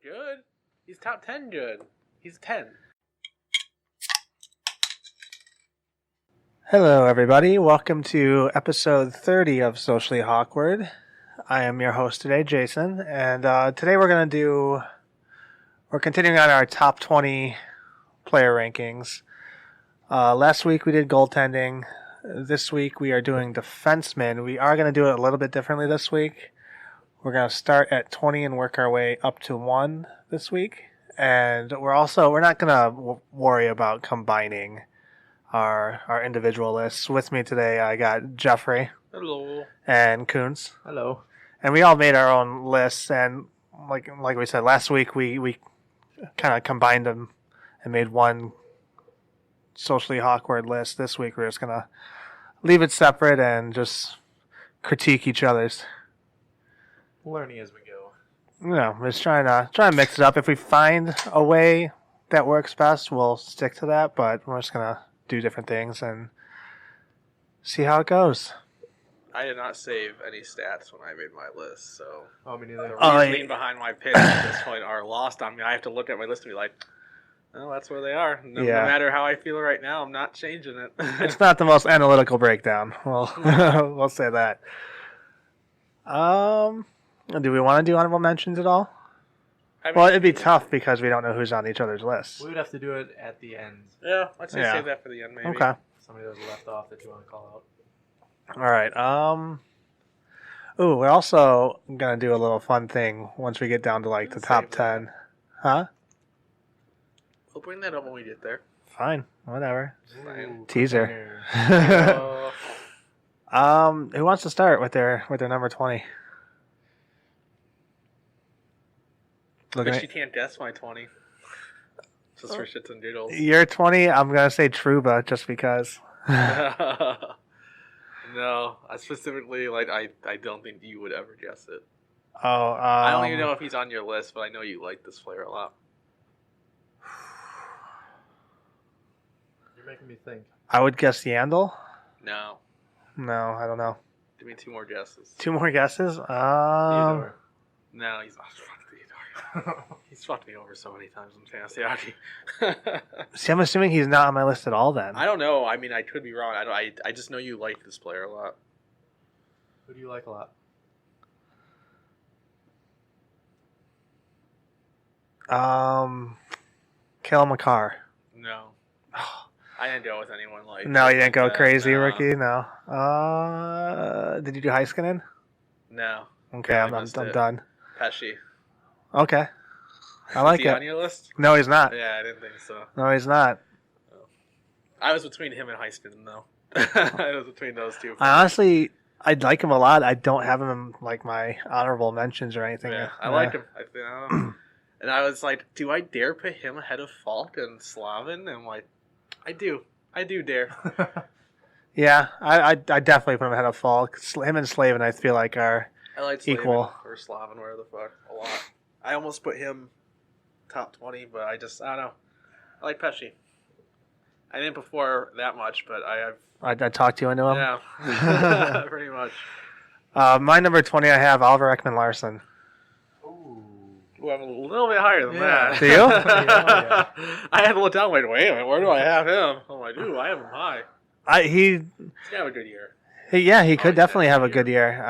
Good. He's top 10 good. He's 10. Hello, everybody. Welcome to episode 30 of Socially Hawkward. I am your host today, Jason, and today we're continuing on our top 20 player rankings. Last week we did goaltending. This week we are doing defenseman. We are going to do it a little bit differently this week. We're going to start at 20 and work our way up to 1 this week. And we're not going to worry about combining our individual lists. With me today, I got Jeffrey. Hello. And Coons. Hello. And we all made our own lists. And like we said, last week we kind of combined them and made one socially awkward list. This week we're just going to leave it separate and just critique each other's. Learning as we go. We're just trying to mix it up. If we find a way that works best, we'll stick to that. But we're just going to do different things and see how it goes. I did not save any stats when I made my list, so Me neither. the reasoning behind my picks at this point are lost on me. I have to look at my list and be like, oh, that's where they are. No matter how I feel right now, I'm not changing it. It's not the most analytical breakdown. Well, we'll say that. Do we want to do honorable mentions at all? Well, it'd be tough because we don't know who's on each other's lists. We would have to do it at the end. Yeah, let's say save that for the end, maybe. Okay. Somebody that was left off that you want to call out. All right. We're also gonna do a little fun thing once we get down to like the top 10. Huh? We'll bring that up when we get there. Fine. Whatever. Fine. Teaser. Uh, Who wants to start with their number 20? but you can't guess my 20. Just for shits and giggles. Your 20, I'm going to say Truba just because. No, I specifically, I don't think you would ever guess it. Oh, I don't even know if he's on your list, but I know you like this player a lot. You're making me think. I would guess Yandel. No. No, I don't know. Give me 2 more guesses. 2 more guesses? Theodore. No, he's not. Fuck Theodore. He's fucked me over so many times in fantasy hockey. See, I'm assuming he's not on my list at all then. I don't know. I mean, I could be wrong. I just know you like this player a lot. Who do you like a lot? Kale McCarr. No. I didn't go with anyone like. No, you didn't go that. crazy, No. rookie? No. Did you do Heiskanen? No. Okay, No, I'm I missed it. done. Pesci. Okay. I like Is he it. on your list? No, he's not. Yeah, I didn't think so. No, he's not. I was between him and Heiskanen, though. I was between those two. I'd like him a lot. I don't have him in like my honorable mentions or anything. Yeah, I like him. I don't know. And I was like, do I dare put him ahead of Falk and Slavin? And I'm like, I do dare. Yeah, I definitely put him ahead of Falk. Him and Slavin, I feel like, are I like Slavin equal. or Slavin, where the fuck, a lot. I almost put him top 20, but I don't know. I like Pesci. I didn't before that much, but I talked you into him. Yeah, pretty much. My number 20, I have Oliver Ekman-Larsson. Ooh, I'm a little bit higher than that. Do you? Yeah. I had to look down. Like, wait a minute, where do I have him? I'm like, ooh, I have him high. He's He's gonna have a good year. he could he's definitely had a have a good good year.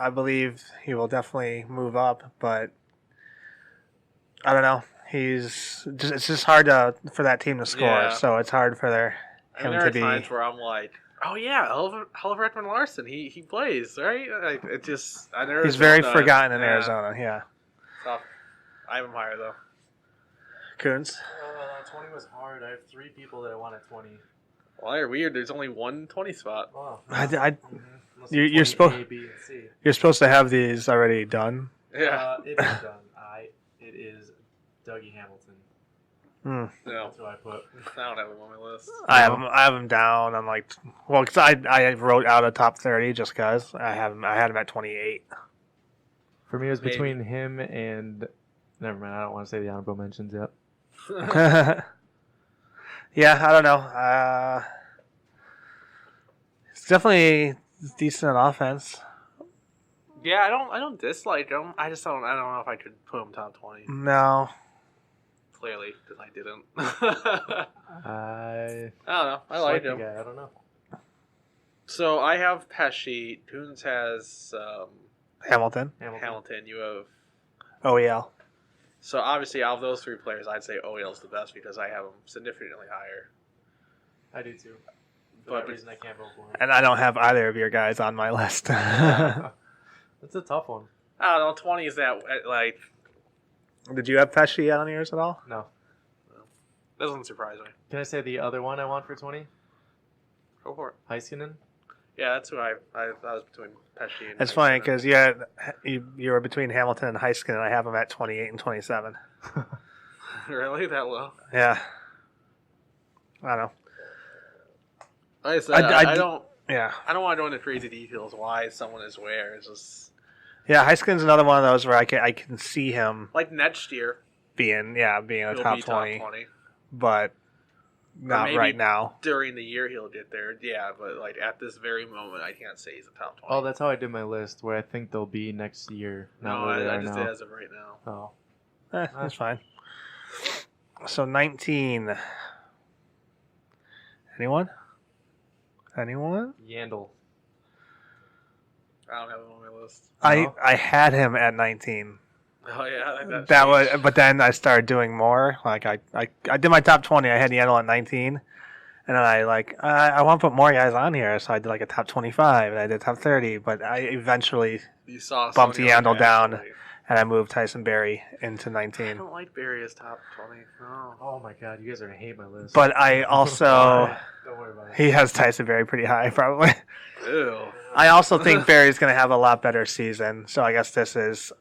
I believe he will definitely move up, but I don't know. It's just hard for that team to score, Yeah. so it's hard for I mean, him there to are be. times where I'm like, oh yeah, Oliver Ekman-Larsson, he plays, right? It just I never. He's very forgotten in Arizona. Yeah, Tough. I have him higher though. Coons. 20 was hard. I have 3 people that I want at 20. Well, they're weird. There's only one 20 spot. Wow. You're supposed A, B, and C. you're supposed to have these already done. Yeah. It is done. It is Dougie Hamilton. No, That's who I put. I don't have him on my list. I have him down. I'm like, well, because I wrote out a top 30 just because I had him at 28. For me, it was Maybe. between him and. Never mind. I don't want to say the honorable mentions yet. Yeah, I don't know. It's definitely decent offense. Yeah, I don't dislike him. I don't know if I could put him top 20. No. Clearly, because I didn't. I don't know. I just like the him. guy. I don't know. So I have Pesci. Toons has Hamilton. Hamilton. You have. OEL. So obviously, out of those three players, I'd say OEL's the best because I have him significantly higher. I do too. For But- that reason, I can't vote for him. And I don't have either of your guys on my list. That's a tough one. I don't know. 20 is that like Did you have Pesci on yours at all? No. doesn't surprise me. Can I say the other one I want for 20? Go for it. Heiskanen? Yeah, that's who I was between Pesci and. It's funny because you were between Hamilton and Heiskanen, and I have them at 28 and 27. Really that low? Yeah. I don't know. Like I said, I don't. Yeah. I don't want to go into crazy details why someone is where. It's just Yeah, Heiskanen's another one of those where I can see him like next year. being a He'll top be 20, top 20. but not maybe right now. During the year he'll get there. Yeah, but like at this very moment, I can't say he's a top 20. Oh, that's how I did my list, where I think they'll be next year. Not no, where they I are just now. did as of right now. Oh. That's fine. So 19. Anyone? Yandel. I don't have him on my list. No? I had him at 19. Oh yeah, That was, but then I started doing more. Like I did my top 20. I had Yandel at 19, and then I want to put more guys on here, so I did like a top 25, and I did top 30. But I eventually You saw bumped Sony Yandel on down, actually. and I moved Tyson Berry into I 19. don't like Barry as top 20. No. Oh my god, you guys are going to hate my list. But I also Don't worry about it. he has Tyson Berry pretty high, probably. Ew. I also think Barry's going to have a lot better season, so I guess this is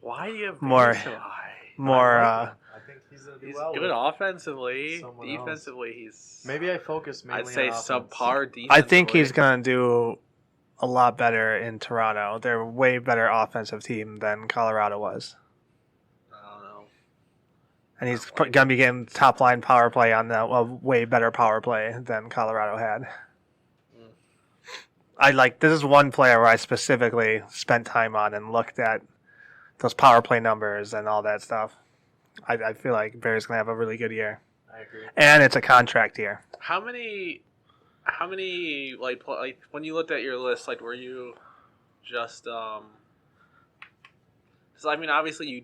Why do you have More- Barry so high? more. I think he's going to do He's well. good with offensively. someone else. Defensively, he's. Maybe I focus mainly I'd say on offense. subpar defensively. I think he's going to do a lot better in Toronto. They're a way better offensive team than Colorado was. I don't know. And he's going to be getting top line power play on a way better power play than Colorado had. This is one player where I specifically spent time on and looked at those power play numbers and all that stuff. I feel like Barry's going to have a really good year. I agree. And it's a contract year. How many like when you looked at your list, like were you just So I mean, obviously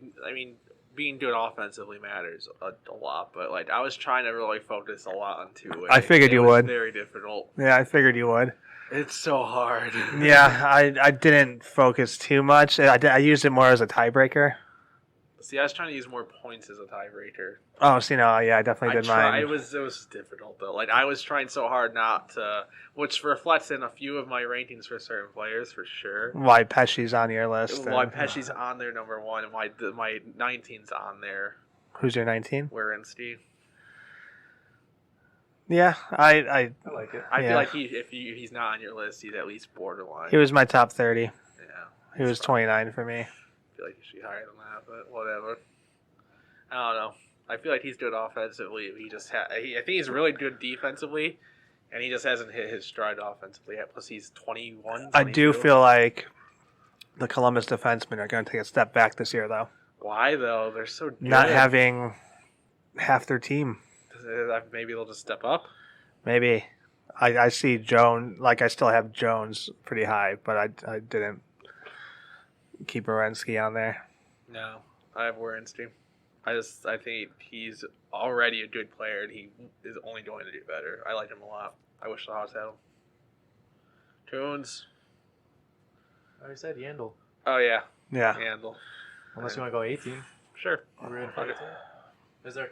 being good offensively matters a lot, but like I was trying to really focus a lot on two-way. I figured you was would. Very difficult. Yeah, I figured you would. It's so hard. Yeah, I didn't focus too much. I used it more as a tiebreaker. See, I was trying to use more points as a tiebreaker. Oh, so yeah, I definitely did mine. It was difficult though. Like I was trying so hard not to, which reflects in a few of my rankings for certain players for sure. Why Pesci's on your list? Why and Pesci's on there number one, and my 19's on there. Who's your 19? Werenski. Yeah, I I like it. I Yeah. feel like if he's not on your list, he's at least borderline. he was my top 30. Yeah, He was 29 for me. I feel like he should be higher than that, but whatever. I don't know. I feel like he's good offensively. I think he's really good defensively, and he just hasn't hit his stride offensively yet. Plus, he's 21. I do 22. feel like the Columbus defensemen are going to take a step back this year, though. Why though? They're so good. Not having half their team. Maybe they'll just step up. Maybe. I see Jones, I still have Jones pretty high, but I didn't keep Werenski on there. No, I have Werenski. I think he's already a good player, and he is only going to do better. I like him a lot. I wish the Hawks had him. Jones. I already said Yandel. Oh yeah, Yeah. Handle. Unless you want to go 18. Sure. We're in for 18. Is there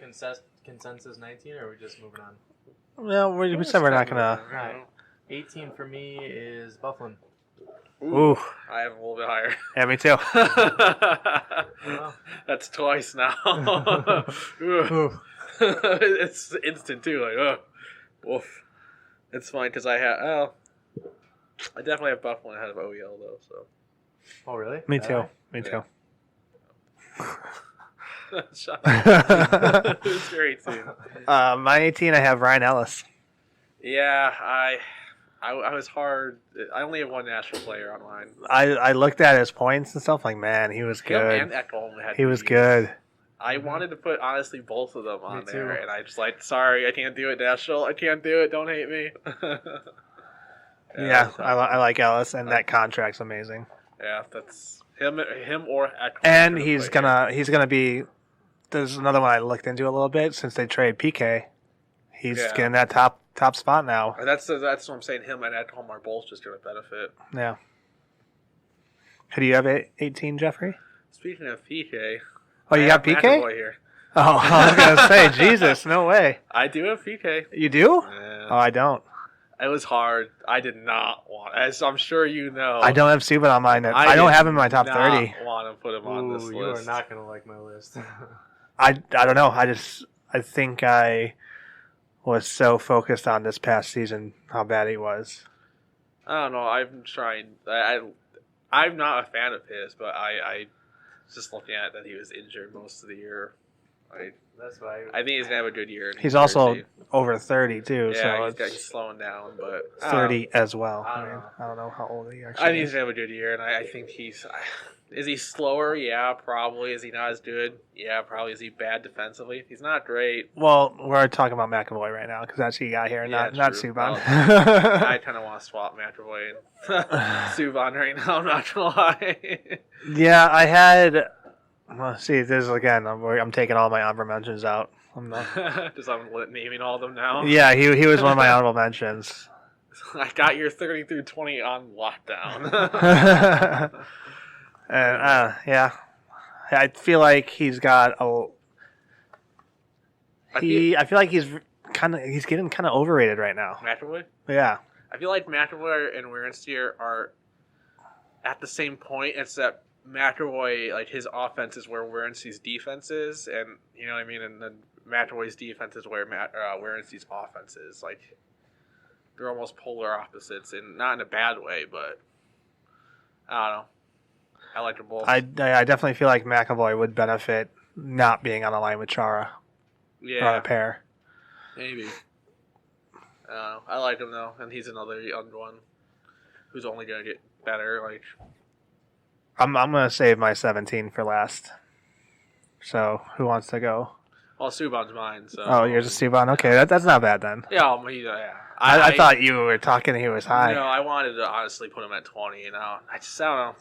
consensus 19, or are we just moving on? Well, we said we're not going to. Right. 18 for me is Bufflin. Ooh. I have him a little bit higher. Yeah, me too. That's twice now. It's instant too. Like, woof. It's fine because I definitely have Buffalo ahead of OEL though. So. Oh, really? Me too. Me too. Shut up. Who's your 18? My 18, I have Ryan Ellis. Yeah, I was hard. I only have one Nashville player on mine. I looked at his points and stuff. Like, man, he was Him good. and Ekholm had He was good years. good. I wanted to put honestly both of them on Me there, too. and I just like, sorry, I can't do it, Nashville. I can't do it. Don't hate me. Yeah, I like Ellis, and that contract's amazing. Yeah, that's him or Ekholm. And he's gonna be. There's another one I looked into a little bit since they trade PK. He's Yeah. getting that top spot now. That's what I'm saying. Him and Ekholm are both just going to benefit. Yeah. Who do you have 18, Jeffrey? Speaking of PK, Oh, you I got have PK? McAvoy here. Oh, I was gonna say, Jesus, no way. I do have PK. You do? Yeah. Oh, I don't. It was hard. I did not want, as I'm sure you know. I don't have Subban on mine. I don't did have him in my top not 30. Want to put him on this Ooh, list. you are not gonna like my list. I don't know. I think I was so focused on this past season how bad he was. I don't know. I'm trying. I'm not a fan of his, but I just looking at that he was injured most of the year. That's why. I think he's gonna have a good year. In He's New also Jersey. over 30 too, Yeah, so he's it's slowing down, but 30 as well. I I, don't mean, know. I don't know how old he I actually think he's is. gonna have a good year, and I think he's. Is he slower? Yeah, probably. Is he not as good? Yeah, probably. Is he bad defensively? He's not great. Well, we're talking about McAvoy right now because that's who you got here, Yeah, not true. Subban. I kind of want to swap McAvoy and Subban right now. I'm not gonna lie. Yeah, I had. Well, see, this is again. I'm taking all my honorable mentions out. I'm not. Just I'm naming all of them now. Yeah, he was one of my honorable mentions. I got your 30 through 20 on lockdown. And yeah, I feel like he's got a. I feel like he's getting kind of overrated right now. McAvoy? Yeah, I feel like McAvoy and Werenstein are at the same point, except McAvoy, like his offense is where Werenstein's defense is, and you know what I mean. And then McAvoy's defense is where Werenstein's offense is. Like they're almost polar opposites, and not in a bad way, but I don't know. I like them both. I definitely feel like McAvoy would benefit not being on a line with Chara on yeah, a pair. maybe. I don't know. I like him though, and he's another young one who's only gonna get better. Like. I'm gonna save my 17 for last. So who wants to go? Well, Subban's mine, so. Oh, you're just Subban. Okay, that's not bad then. Yeah, yeah. I thought you were talking. He was high. No, I wanted to honestly put him at 20. You know, I don't know.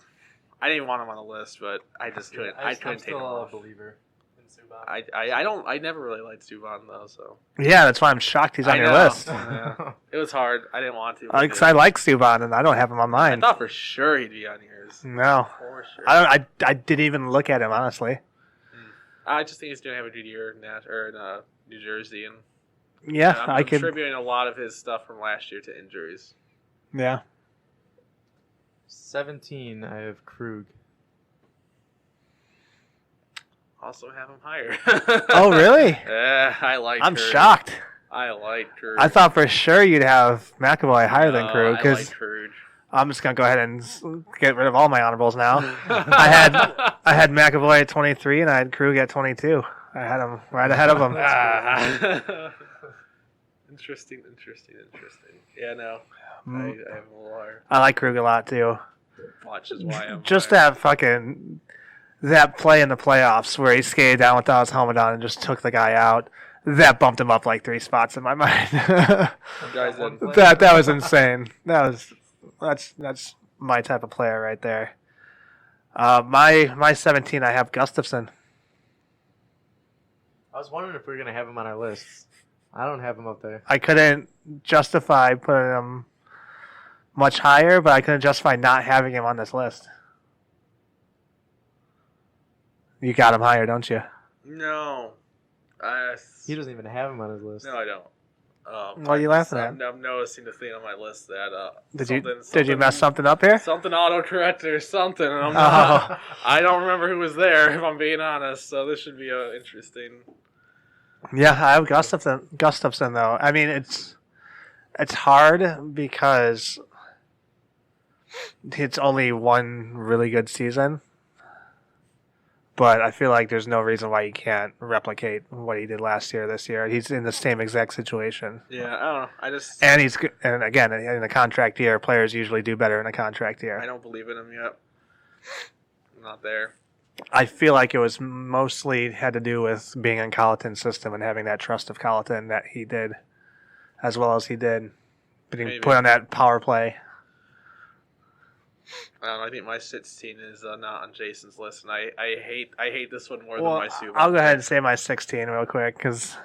I didn't want him on the list, but I just couldn't. I couldn't I'm take him still a off. believer in Subban. I don't. I never really liked Subban though, so Yeah, that's why I'm shocked he's on I your know. list. Yeah. It was hard. I didn't want to. but Because I like Subban and I don't have him on I mine. thought for sure he'd be on yours. No, For sure. I didn't even look at him honestly. I just think he's gonna have a good year in New Jersey, and Yeah, I'm I could. attributing a lot of his stuff from last year to injuries. Yeah, 17. I have Krug. Also have him higher. Oh, really? Yeah, I like. I'm Krug. shocked. I like Krug. I thought for sure you'd have McAvoy higher than Krug I because like Krug. I'm just gonna go ahead and get rid of all my honorables now. I had McAvoy at 23 and I had Krug at 22. I had him right ahead of him. Interesting. Yeah, no. I have a little higher. I like Krug a lot too. Watch is why I'm Just higher. that play in the playoffs where he skated down without his helmet on and just took the guy out. That bumped him up like 3 spots in my mind. Guys, then- that was insane. That's my type of player right there. My 17, I have Gustafsson. I was wondering if we were gonna have him on our lists. I don't have him up there. I couldn't justify putting him much higher, but I couldn't justify not having him on this list. You got him higher, don't you? No. He doesn't even have him on his list. No, I don't. What are you laughing at? I'm noticing the thing on my list that Did you mess something up here? something autocorrect or something, and I'm Oh. not. I don't remember who was there, if I'm being honest. So this should be interesting. Yeah, I have Gustafsson though. I mean, it's hard because it's only one really good season. but I feel like there's no reason why he can't replicate what he did last year. This year, he's in the same exact situation. Yeah, I don't know. And again, in a contract year, players usually do better in a contract year. I don't believe in him yet. I'm not there. I feel like it was mostly had to do with being in Colleton's system and having that trust of Colleton that he did, as well as he did being put on that power play. I don't know. I think my 16 is not on Jason's list, and I hate this one more than my Subban. I'll go ahead and say my 16 real quick because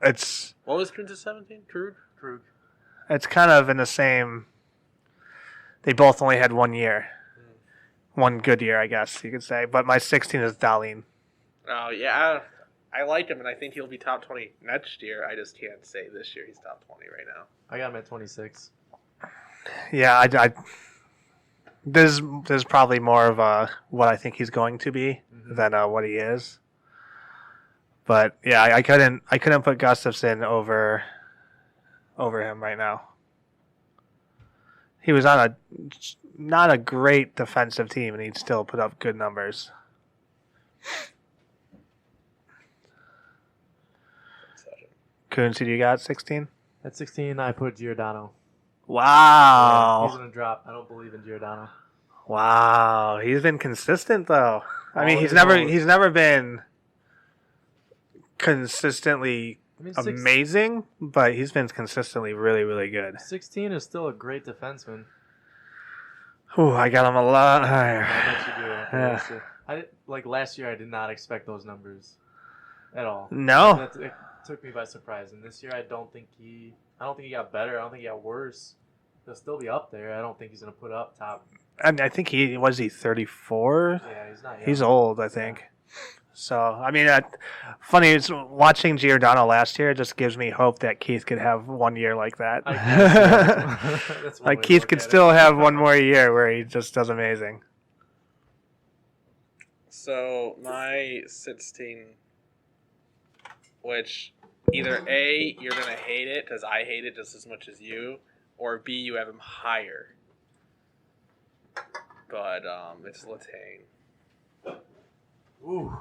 it's. What was Prince's 17? Krug. It's kind of in the same. They both only had 1 year. One good year, I guess you could say. But my 16 is Dahlin. Oh, yeah. I like him, and I think he'll be top 20 next year. I just can't say this year he's top 20 right now. I got him at 26. Yeah, there's probably more of what I think he's going to be than what he is. But yeah, I couldn't put Gustafsson over him right now. He was on not a great defensive team, and he'd still put up good numbers. Coons, who do you got 16? At 16, I put Giordano. Wow. Yeah, he's going to drop. I don't believe in Giordano. Wow. He's been consistent, though. I mean, he's never been consistently amazing, but he's been consistently really, really good. 16 is still a great defenseman. Ooh, I got him a lot higher. I bet you do. Yeah. Last year, I did not expect those numbers at all. No. It took me by surprise. And this year, I don't think he got better. I don't think he got worse. He'll still be up there. I don't think he's going to put up top. I mean, I think he 34? Yeah, he's not young. He's old, I think. So, I mean, funny is watching Giordano last year just gives me hope that Keith could have 1 year like that. That's like Keith could still have one more year where he just does amazing. So my 16, which either A, you're going to hate it because I hate it just as much as you, or B, you have him higher. But it's Letang. Ooh.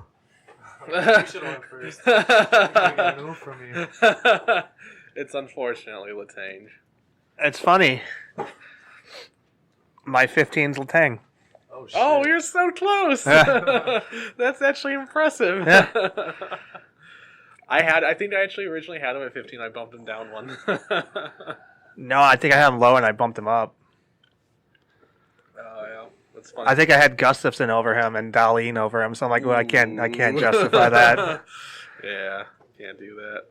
You should have went first. I know from you. It's unfortunately Letang. It's funny. My 15's Letang. Oh, shit. Oh, you're so close. That's actually impressive. Yeah. I think I actually originally had him at 15. I bumped him down one. No, I think I had him low and I bumped him up. Oh, yeah. That's funny. I think I had Gustafsson over him and Dahlin over him, so I'm like, well, I can't justify that. Yeah, can't do that.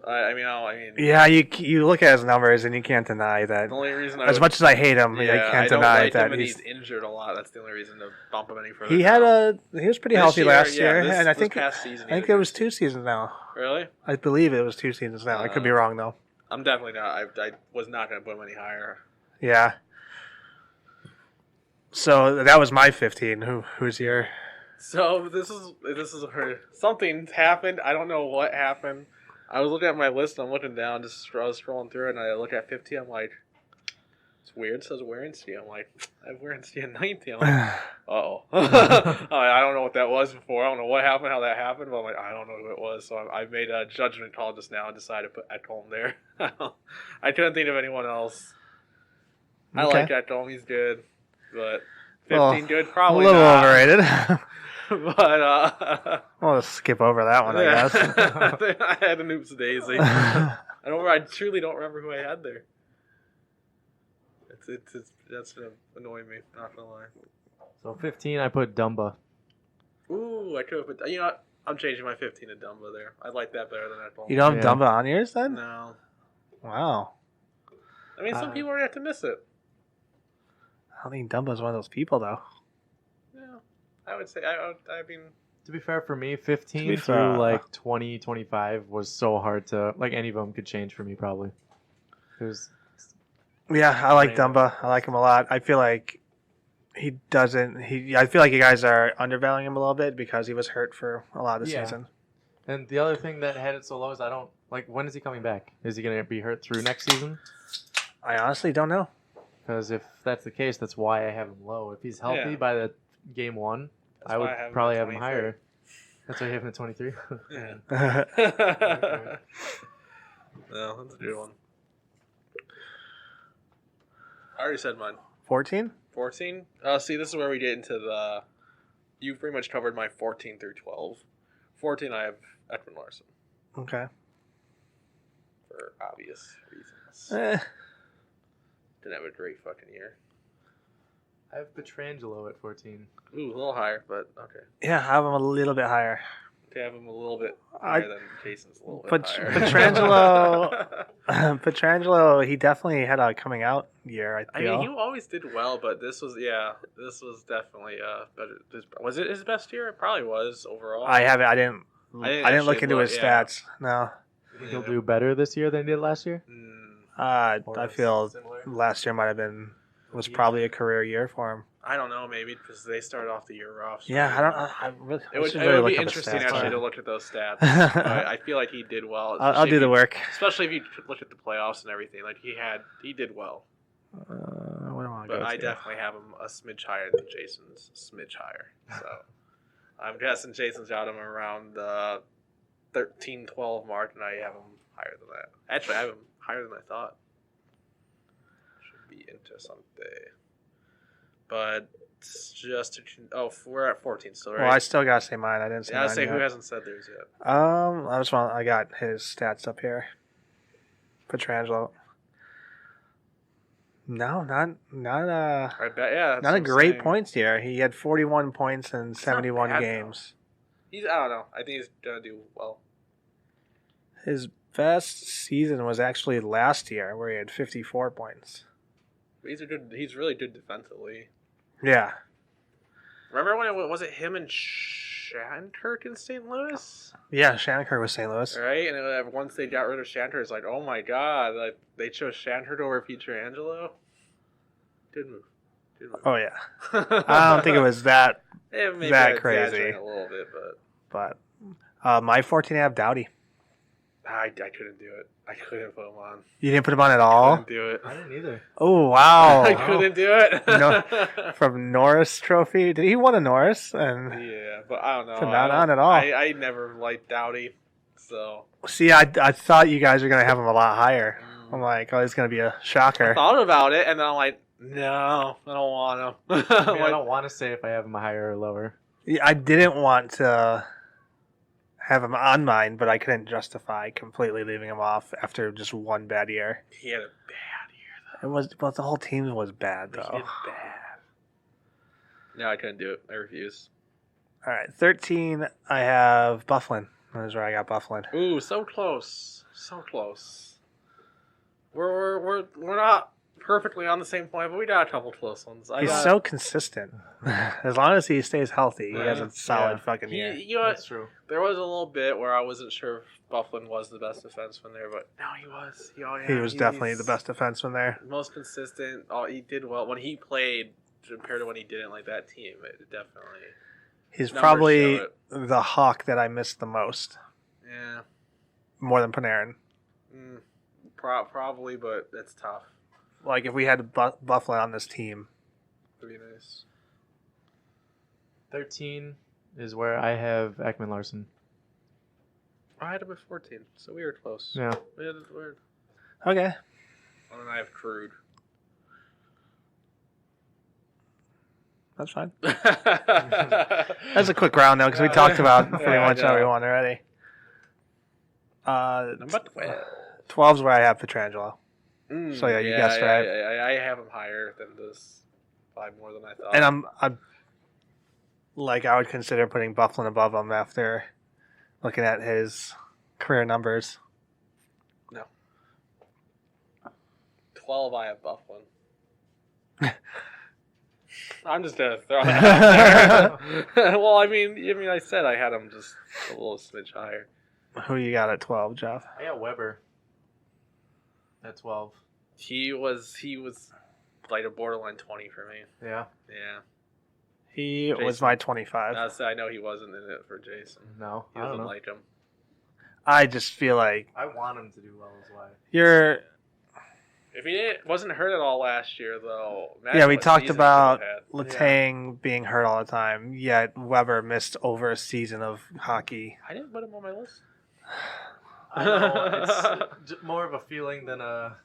I mean, yeah, you look at his numbers and you can't deny that. The only reason as much as I hate him, I can't deny like that him, and he's injured a lot. That's the only reason to bump him any further. He was pretty healthy last year, and I think past season, it was 2 seasons now. Really? I believe it was 2 seasons now. I could be wrong though. I'm definitely not. I was not going to put him any higher. Yeah. So that was my 15. Who's your? So this is where something happened. I don't know what happened. I was looking at my list. I'm looking down, I was scrolling through it, and I look at 15. I'm like, it's weird. It says Werenski. I'm like, I have Werenski at 19. I'm like, uh-oh. I don't know what that was before. I don't know what happened, how that happened, but I'm like, I don't know who it was. So I made a judgment call just now and decided to put Ekholm there. I couldn't think of anyone else. I like Ekholm. He's good. But 15 good, probably a little not. overrated. But We'll just skip over that one, I guess. I had an oops daisy. I truly don't remember who I had there. That's gonna annoy me. Not gonna lie. So 15, I put Dumba. Ooh, I could have put. You know what? I'm changing my 15 to Dumba there. I like that better than Ekholm. You don't have Dumba on yours then? No. Wow. I mean, some people are gonna have to miss it. I don't think Dumba's one of those people, though. Yeah, I would say. I mean, to be fair, for me, 15 through like 20, 25 was so hard to any of them could change for me probably. Yeah, I like Dumba. I like him a lot. I feel like I feel like you guys are undervaluing him a little bit because he was hurt for a lot of the season. And the other thing that had it so low is when is he coming back? Is he going to be hurt through next season? I honestly don't know. Because if that's the case, that's why I have him low. If he's healthy by the game 1, I would probably have him higher. That's why I have him at 23. Yeah. No, that's a good one. I already said mine. 14? 14? See, this is where we get into the... You pretty much covered my 14 through 12. 14, I have Ekman Larson. Okay. For obvious reasons. Didn't have a great fucking year. I have Pietrangelo at 14. Ooh, a little higher, but okay. Yeah, I have him a little bit higher. To have him a little bit higher than Jason's a little bit higher. Pietrangelo, he definitely had a coming out year, I feel. mean, he always did well, but this was definitely better. Was it his best year? It probably was overall. I didn't look into his stats. No. You think he'll do better this year than he did last year? I feel similar? last year was probably a career year for him. I don't know, maybe because they started off the year rough. So Yeah, it would be interesting actually to look at those stats. I feel like he did well. I'll do the work. Especially if you look at the playoffs and everything. Like he did well. But I definitely have him a smidge higher than Jason's. Smidge higher. So I'm guessing Jason's got him around the 13-12 mark, and I have him higher than that. Actually, I have him higher than I thought. Should be interesting. But just we're at 14 still, right? Well, I still gotta say mine. I didn't say mine. Yeah, I'll say yet. who hasn't said theirs yet. I got his stats up here. Pietrangelo. No, not I bet, yeah. not a great points year. He had 41 points in 71 bad, games. I don't know. I think he's gonna do well. His best season was actually last year, where he had 54 points. He's good. He's really good defensively. Yeah. Remember when was it him and Shattenkirk in St. Louis? Yeah, Shattenkirk was St. Louis. Right, and once they got rid of Shattenkirk, it's like, oh my god, like they chose Shattenkirk over Pietrangelo. Good move. Oh yeah. I don't think it was that crazy. A little bit, but my 14 I have Doughty. I couldn't do it. I couldn't put him on. You didn't put him on at all? Couldn't do it. I didn't either. Oh wow! I couldn't do it. No, from Norris Trophy. Did he win a Norris? And yeah, but I don't know. Put not on at all. I never liked Doughty, so. See, I thought you guys were gonna have him a lot higher. I'm like, oh, it's gonna be a shocker. I thought about it, and then I'm like, no, I don't want him. I don't want to say if I have him higher or lower. Yeah, I didn't want to have him on mine, but I couldn't justify completely leaving him off after just one bad year. He had a bad year, though. It was, but the whole team was bad, though. He did bad. No, I couldn't do it. I refuse. All right, 13. I have Bufflin. That's where I got Bufflin. Ooh, so close, so close. We're not perfectly on the same point, but we got a couple close ones. He's so consistent. As long as he stays healthy, he has a solid fucking year. You know, that's true. There was a little bit where I wasn't sure if Bufflin was the best defenseman there, but no, he was. He was definitely the best defenseman there. Most consistent. He did well when he played compared to when he didn't. Like that team, it definitely. He's probably the Hawk that I missed the most. Yeah. More than Panarin. Probably, but it's tough. Like, if we had Bufflin on this team. That'd be nice. 13 is where I have Ekman Larson. I had him at 14, so we were close. Yeah. Weird. Okay. And then I have Crude. That's fine. That's a quick round, though, because we talked about pretty much everyone already. Number 12. 12's where I have Pietrangelo. So yeah, you guessed right. I have him higher than this, by more than I thought. And I'm like, I would consider putting Bufflin above him after looking at his career numbers. No. 12, I have Bufflin. I'm just gonna throw it out there. Well, I mean, I said I had him just a little smidge higher. Who you got at 12, Jeff? I got Weber at 12. He was like a borderline 20 for me. Yeah. Yeah. He Jason. was my 25. I know he wasn't in it for Jason. No, He doesn't like him. I just feel like I want him to do well is why. If he wasn't hurt at all last year, though. Yeah, we talked about had. Letang being hurt all the time, yet Weber missed over a season of hockey. I didn't put him on my list. I know it's more of a feeling than a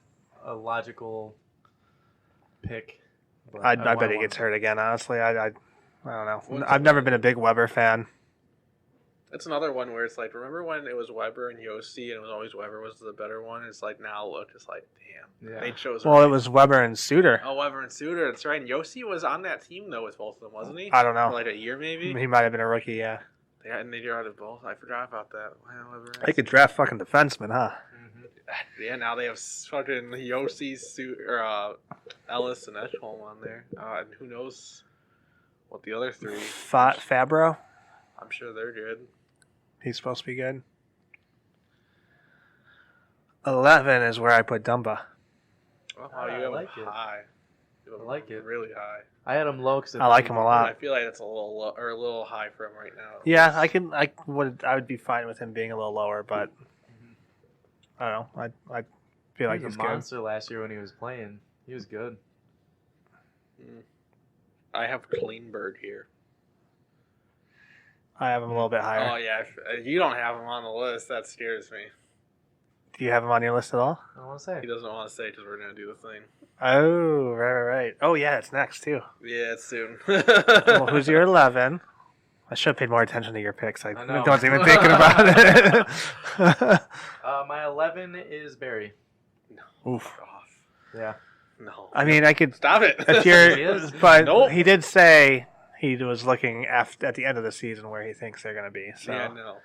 logical pick. But I bet he gets hurt again. Honestly, I don't know. I've never been a big Weber fan. It's another one where it's like, remember when it was Weber and Yossi, and it was always Weber was the better one? It's like, now look, it's like, damn. Yeah. They chose. Well, it was Weber and Suter. Oh, Weber and Suter. That's right. And Yossi was on that team, though, with both of them, wasn't he? I don't know. For like a year, maybe? He might have been a rookie, yeah. Yeah, and they drafted both. I forgot about that. Wow, Weber. They could draft fucking defensemen, huh? Yeah, now they have fucking Yossi, Ellis, and Edgholm on there. And who knows what the other three. Fabro? I'm sure they're good. He's supposed to be good. 11 is where I put Dumba. Oh, I you have like him it. high. You have I like it. really high. I had him low because I like him a lot. I feel like it's a little low, or a little high for him right now. Yeah, I would be fine with him being a little lower, but I don't know. I feel like he was he's a good. monster last year when he was playing. He was good. I have Klingberg here. I have him a little bit Oh higher. yeah, if you don't have him on the list. That scares me. Do you have him on your list at all? I don't want to say. He doesn't want to say because we're gonna do the thing. Oh, right. Oh, yeah, it's next, too. Yeah, it's soon. Well, who's your 11? I should have paid more attention to your picks. I know. wasn't even thinking about it. My 11 is Barry. Oof. Off. Yeah. No. I mean, I could... Stop it. If He you're, is. but Nope. he did say he was looking at the end of the season where he thinks they're going to be. So Yeah, no.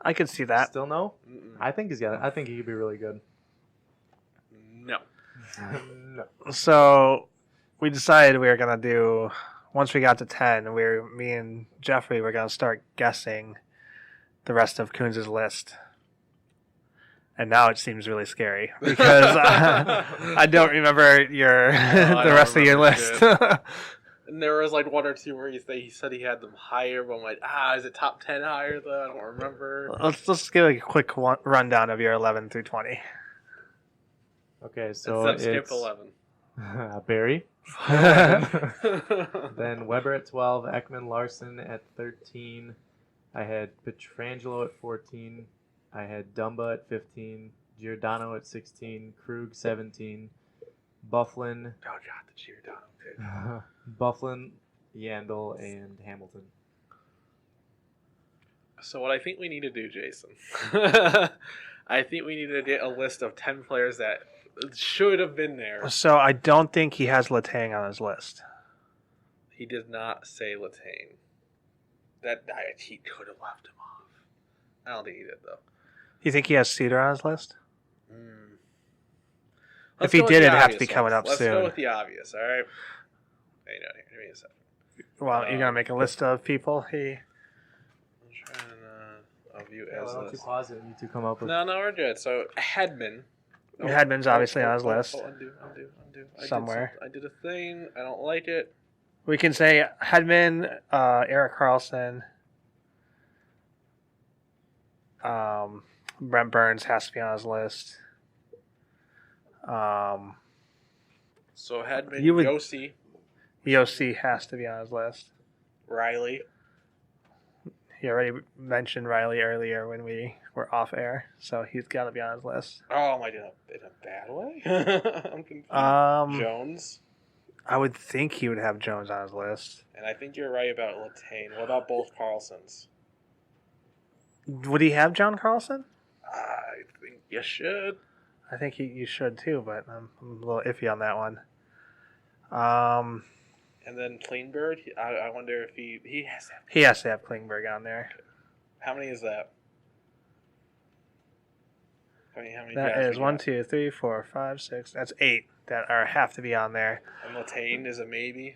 I could see that. Still no? Mm-mm. I think he's got it. I think he could be really good. No. No. So we decided we were going to do... Once we got to 10, me and Jeffrey were going to start guessing the rest of Coons' list. And now it seems really scary because I don't remember the don't rest of your remember list. And there was like one or two where he said he had them higher, but I'm like, is it top 10 higher though? I don't remember. Let's give a quick rundown of your 11 through 20. Okay, so Let's skip it's 11. Barry. Then Weber at 12, Ekman Larson at 13. I had Pietrangelo at 14. I had Dumba at 15. Giordano at 16. Krug 17. Bufflin. Oh god, the Giordano pick. Bufflin, Yandel, and Hamilton. So what I think we need to do, Jason, I think we need to get a list of 10 players that should have been there. So I don't think he has Letang on his list. He did not say Letang. He could have left him off. I don't think he did though. You think he has Cedar on his list? Let's If he go with did, the it'd have to be obvious coming ones. up soon. Let's go with the obvious, all right? Hang on here. Give me a second. Well, you're gonna make a list of people. I'm trying to view Yeah, as why don't you this. pause it and you two come up with... No, we're good. So Hedman. Hedman's obviously on his list. Undo. Somewhere. I did a thing. I don't like it. We can say Hedman, Eric Carlson, Brent Burns has to be on his list. So Hedman, You would- Yossi, Yossi has to be on his list. Riley. He already mentioned Riley earlier when we were off air, so he's got to be on his list. Oh, am I doing it in a bad way? I'm confused. Jones. I would think he would have Jones on his list. And I think you're right about Letang. What about both Carlsons? Would he have John Carlson? I think you should. I think you should too, but I'm a little iffy on that one. And then Klingberg, I wonder if he has to have. He has to have Klingberg on there. How many is that? How many That guys is we 1, got? 2, 3, 4, 5, 6. That's 8 that have to be on there. And Letang is a maybe.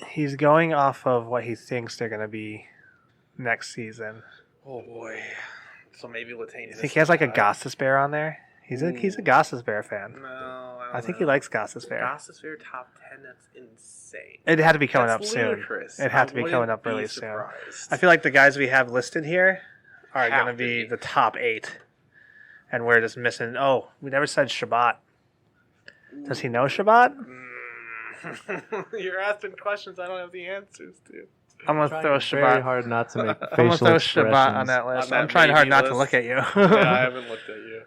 He's going off of what he thinks they're going to be next season. Oh boy. So maybe Letang. I think he has like a Gostisbehere on there. He's a Gostisbehere fan. No, I think he likes Gostisbehere. Gostisbehere top 10. That's insane. It had to be coming That's up soon. ludicrous. It had to I be wouldn't coming up be really soon. surprised. I feel like the guys we have listed here are Have going to to be be. the top 8. And we're just missing... Oh, we never said Shabbat. Does he know Shabbat? You're asking questions I don't have the answers to. I'm gonna Trying throw very Shabbat. hard not to make I'm gonna facial throw expressions. Shabbat on that list. On that I'm trying hard maybe not to list. look at you. Yeah, I haven't looked at you.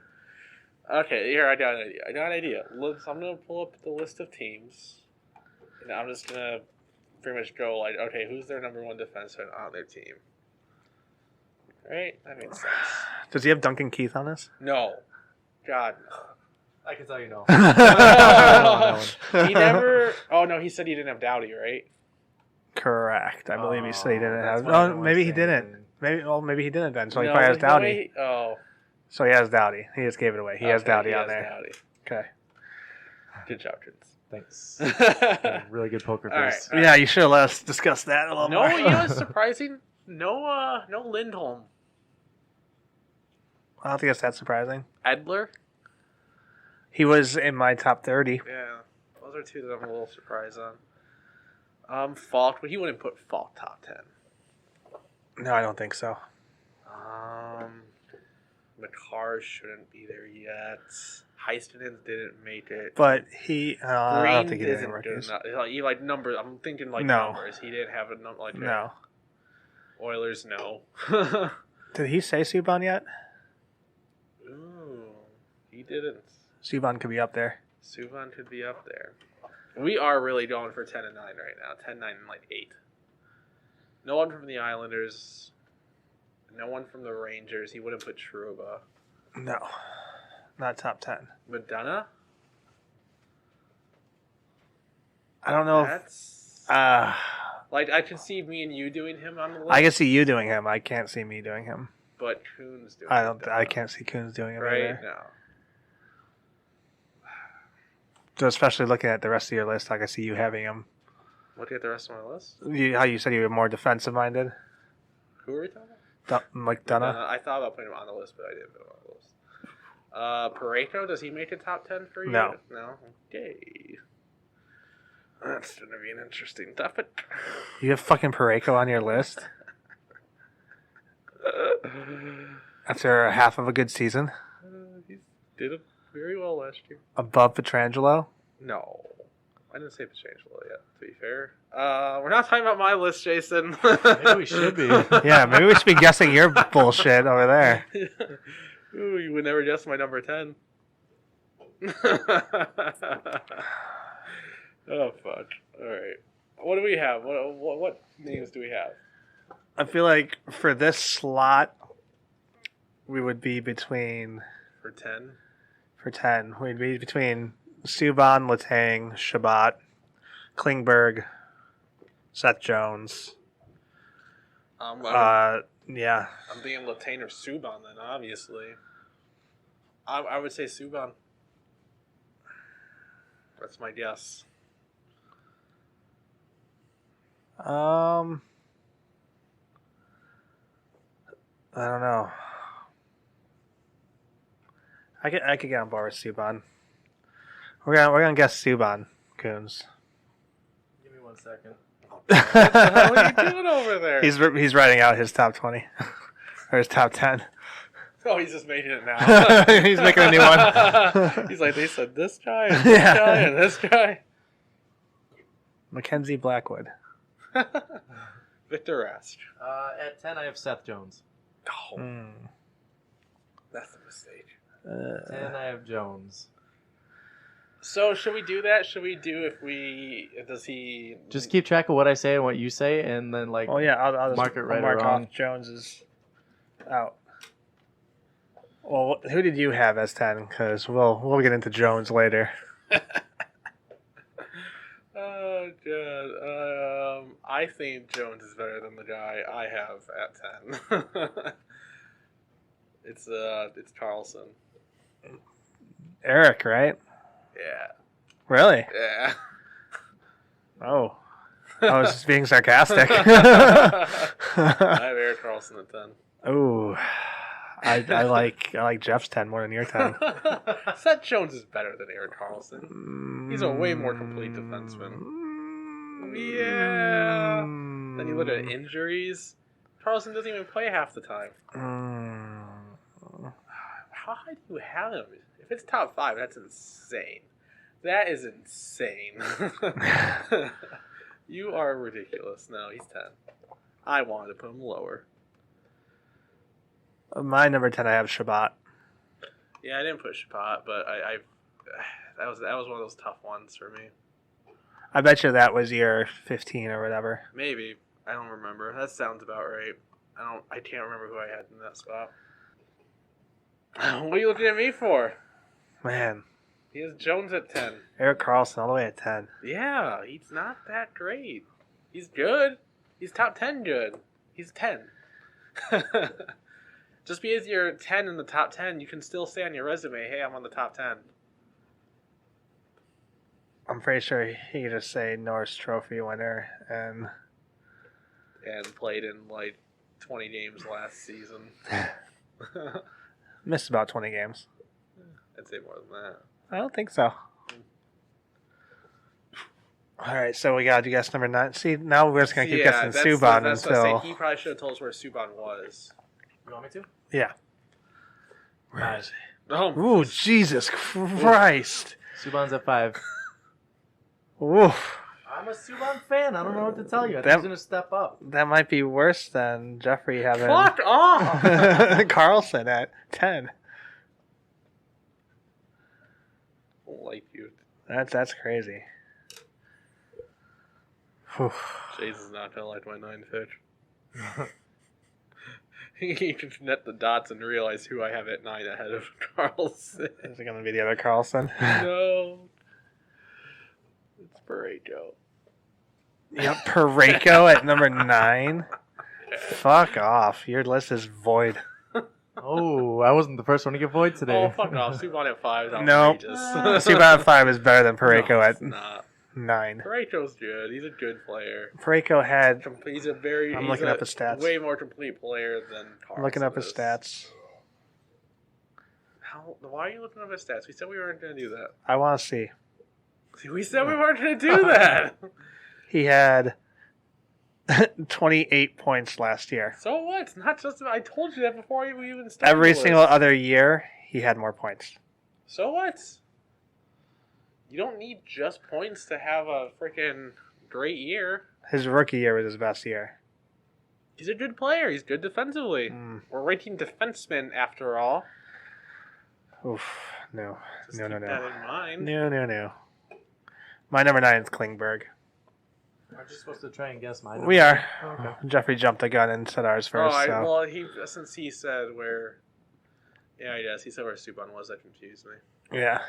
Okay, here, I got an idea. I'm going to pull up the list of teams, and I'm just going to pretty much go like, okay, who's their number one defenseman on their team? Right? That makes sense. Does he have Duncan Keith on this? No. God. I can tell you no. He never... Oh, no, he said he didn't have Doughty, right? Correct. I believe he said he didn't that's have. what I Oh, don't maybe he understand. didn't. Maybe he didn't then. So he No, probably has no Doughty. way- Oh. So he has Doughty. He just gave it away. He has Okay, Doughty he on has there. Doughty. Okay. Good job, Vince. Thanks. No, Really good poker All right. face. Yeah, you should have let us discuss that a little more. you know what's surprising? No Lindholm. I don't think it's that surprising. Edler? He was in my top 30. Yeah, those are two that I'm a little surprised on. Falk, but he wouldn't put Falk top 10. No, I don't think so. McCarr shouldn't be there yet. Heiskanen didn't make it. But he, I Green don't think he did any isn't good rookies. enough. Like numbers. I'm thinking like No. numbers. He didn't have a number like that. No. Oilers, no. Did he say Subban yet? Ooh, he didn't. Subban could be up there. Subban could be up there. We are really going for 10 and 9 right now. 10, 9, and like 8. No one from the Islanders. No one from the Rangers. He wouldn't put Trouba. No. Not top 10. Madonna? I don't know. That's... Like, I can see me and you doing him on the list. I can see you doing him. I can't see me doing him. But Kuhn's doing I can't see Coons doing him Right? either. No. So especially looking at the rest of your list, I can see you having him. Looking at the rest of my list. How you said you were more defensive minded. Who are we talking about? McDonough. I thought about putting him on the list, but I didn't put him on the list. Pareko, does he make a top 10 for you? No. No? Okay. That's going to be an interesting topic. You have fucking Pareko on your list after half of a good season, He did it very well last year. above Petrangelo. No. I didn't say Petrangelo yet, to be fair. We're not talking about my list, Jason. Maybe we should be. Yeah, maybe we should be guessing your bullshit over there. Ooh, you would never guess my number 10. Oh, fuck. Alright. What do we have? What names do we have? I feel like for this slot, we would be between, For 10? for 10, we'd be between Subban, Letang, Shabbat, Klingberg, Seth Jones. I'm Yeah. thinking Letang or Subban then, obviously. I would say Subban. That's my guess. I don't know. I could get on board with Subban. We're gonna guess Subban, Coons. Give me 1 second. What are you doing over there? He's writing out his top 20 or his top 10. Oh, he's just making it now. He's making a new one. He's like, they said this guy and this guy and this guy. Mackenzie Blackwood. Victor Rask. At 10, I have Seth Jones. Oh, Mm. that's a mistake. 10, I have Jones. So should we do that? Should we do does he... Just keep track of what I say and what you say, and then Oh yeah, I'll just mark it right mark or wrong. off Jones is out. Well, who did you have as 10? Because we'll get into Jones later. Oh, God. I think Jones is better than the guy I have at 10. It's Carlson. Eric, right? Yeah. Really? Yeah. Oh. I was just being sarcastic. I have Eric Carlson at 10. Ooh. I like Jeff's 10 more than your 10. Seth Jones is better than Eric Carlson. He's a way more complete defenseman. Yeah. Then you look at injuries. Carlson doesn't even play half the time. How high do you have him? If it's top 5, that's insane. That is insane. You are ridiculous. No, he's 10. I wanted to put him lower. My number 10, I have Shabbat. Yeah, I didn't put Shabbat, but I that was one of those tough ones for me. I bet you that was your 15 or whatever. Maybe. I don't remember. That sounds about right. I can't remember who I had in that spot. What are you looking at me for? Man, He has Jones at 10. Erik Karlsson all the way at 10. Yeah, he's not that great. He's good. He's top 10 good. He's 10. Just because you're 10 in the top 10, you can still say on your resume, hey, I'm on the top 10. I'm pretty sure he could just say Norris Trophy winner and played in like 20 games last season. missed about 20 games. I'd say more than that. I don't think so. All right, so we got to guess number 9. See, now we're just going to keep guessing Subban that's until... what I say. He probably should have told us where Subban was. You want me to? Yeah. Where is he? Oh, Ooh, Jesus Christ. Subban's at 5. Oof. I'm a Subban fan. I don't know what to tell you. I think That- he's going to step up. That might be worse than Jeffrey having fuck off! Carlson at 10. I don't like you. That's crazy. Whew. Jason's not gonna like my 9 pitch. He can net the dots and realize who I have at 9 ahead of Carlson. Is it going to be the other Carlson? No. It's Pareko. Yep, Pareko at number 9. Fuck off. Your list is void. Oh, I wasn't the first one to get void today. Oh, fuck off. Subban at 5 is Nope. outrageous. Subban at 5 is better than Pareko No, at it's not. 9. Pareko's good. He's a good player. Pareko had... He's a very. I'm he's looking a up his stats. Way more complete player than Carlson. I'm looking up his is. stats. Why are you looking up his stats? We said we weren't going to do that. I want to see. We said we weren't going to do that. He had 28 points last year. So what? It's not just. I told you that before we even started. Every the single list. other year, he had more points. So what? You don't need just points to have a freaking great year. His rookie year was his best year. He's a good player. He's good defensively. We're rating defenseman after all. Oof. No. Just No. keep that in mind. No. My number 9 is Klingberg. Aren't you supposed to try and guess mine? We are. Oh, okay. Jeffrey jumped the gun and said ours first. So. Well, since he said where. Yeah, I guess he said where Subban was. That confused me. Yeah.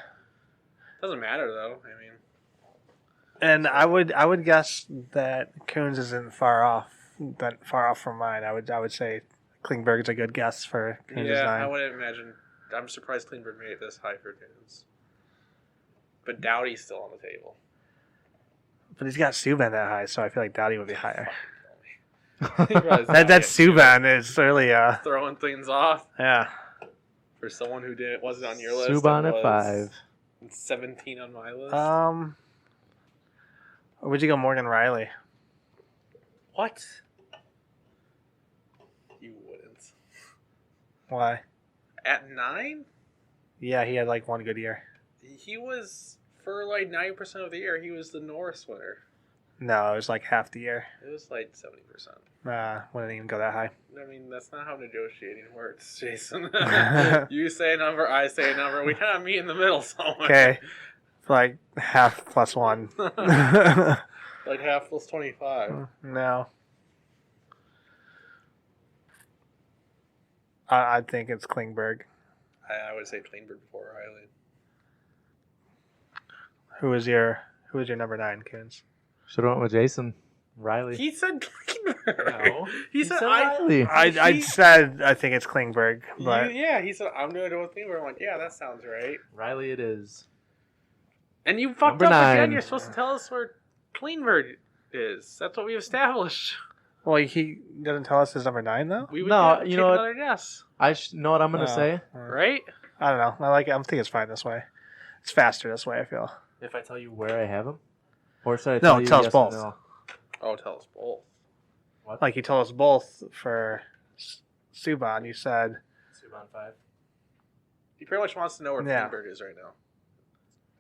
Doesn't matter though. I mean, And I would guess that Coons isn't far off from mine. I would say Klingberg's a good guess for Coons' yeah, 9. I wouldn't imagine. I'm surprised Klingberg made it this high for Coons. But Doughty's still on the table. But he's got Subban that high, so I feel like Doughty would be higher. That That's Subban is really throwing things off yeah. for someone who wasn't on your list. Subban and at was 5. 17 on my list. Or would you go Morgan Riley? What? You wouldn't. Why? At 9? Yeah, he had like one good year. He was, for like 90% of the year, he was the Norris winner. No, it was like half the year. It was like 70%. Wouldn't even go that high. I mean, that's not how negotiating works, Jason. You say a number, I say a number. We kind of meet in the middle somewhere. Okay, like half plus 1. Like half plus 25. No. I think it's Klingberg. I would say Klingberg before Riley. Who was your number 9, Coons? Should have went with Jason. Riley. He said Klingberg. No. He said Riley. I said I think it's Klingberg, but he said I'm going to go with Klingberg. I'm like, yeah, that sounds right. Riley it is. And you fucked Number up 9. again. You're supposed to tell us where Klingberg is. That's what we established. well, he doesn't tell us his number 9 though. We would No, take you know what? another guess, Know what I'm going to say? right? I don't know. I think it's fine this way. It's faster this way. I feel. If I tell you where I have him? Or should I No, tell you tell us yes or both. no? Oh, tell us both. Like you told us both for Subban. You said Subban 5. He pretty much wants to know where Yeah. Klingberg is right now.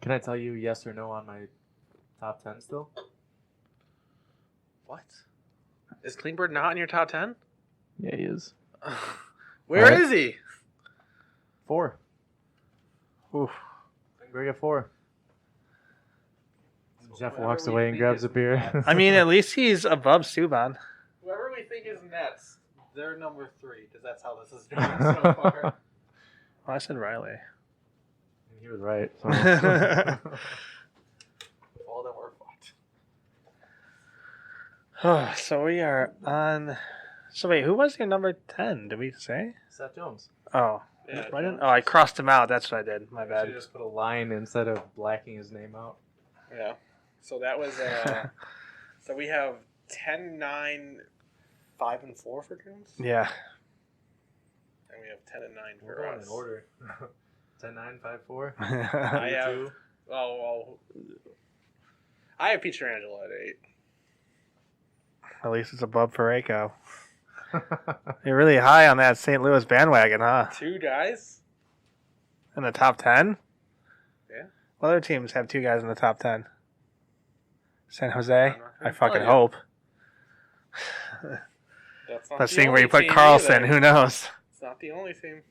Can I tell you yes or no on my top 10 still? What? Is Klingberg not in your top 10? Yeah, he is. Where Right. is he? 4. Oof. Klingberg at 4. Jeff walks away and grabs a beer. I mean, at least he's above Subban. Whoever we think is Nets, they're number 3, because that's how this is going so far. Oh, I said Riley. He was right. So. All of them were fucked. Oh, so we are on. So wait, who was your number 10? Did we say? Seth Jones. Oh, Yeah, I didn't. Oh, I crossed him out. That's what I did. My I bad. just put a line instead of blacking his name out. Yeah. So that was. So we have 10, 9, 5, and 4 for Jones? Yeah. And we have 10 and 9 We're for going us. in order. 10, 9, 5, 4. I have. 2. I have Pietrangelo at 8. At least it's above Parayko. You're really high on that St. Louis bandwagon, huh? 2 guys? In the top 10? Yeah. What other teams have 2 guys in the top 10? San Jose? I fucking yeah. hope. That's not But the seeing where you only put team Carlson, either. who knows? It's not the only team.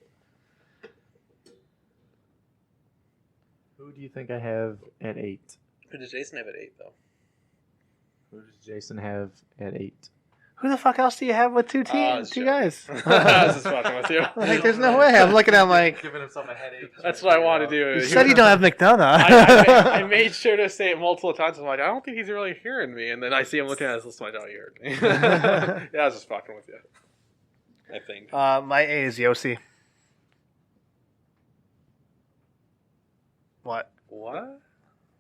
Who do you think I have at 8? Who does Jason have at 8, though? Who does Jason have at 8? Who the fuck else do you have with 2 teams? it's 2 Joe. guys. I was just fucking with you. Like, there's no way. I'm looking at him like, Giving himself a headache. That's what I want to do. you said you don't have McDonough. I made sure to say it multiple times. I'm like, I don't think he's really hearing me. And then I see him looking at his list. I'm like, oh, he heard me. Yeah, I was just fucking with you. I think. My A is Yossi. What? What?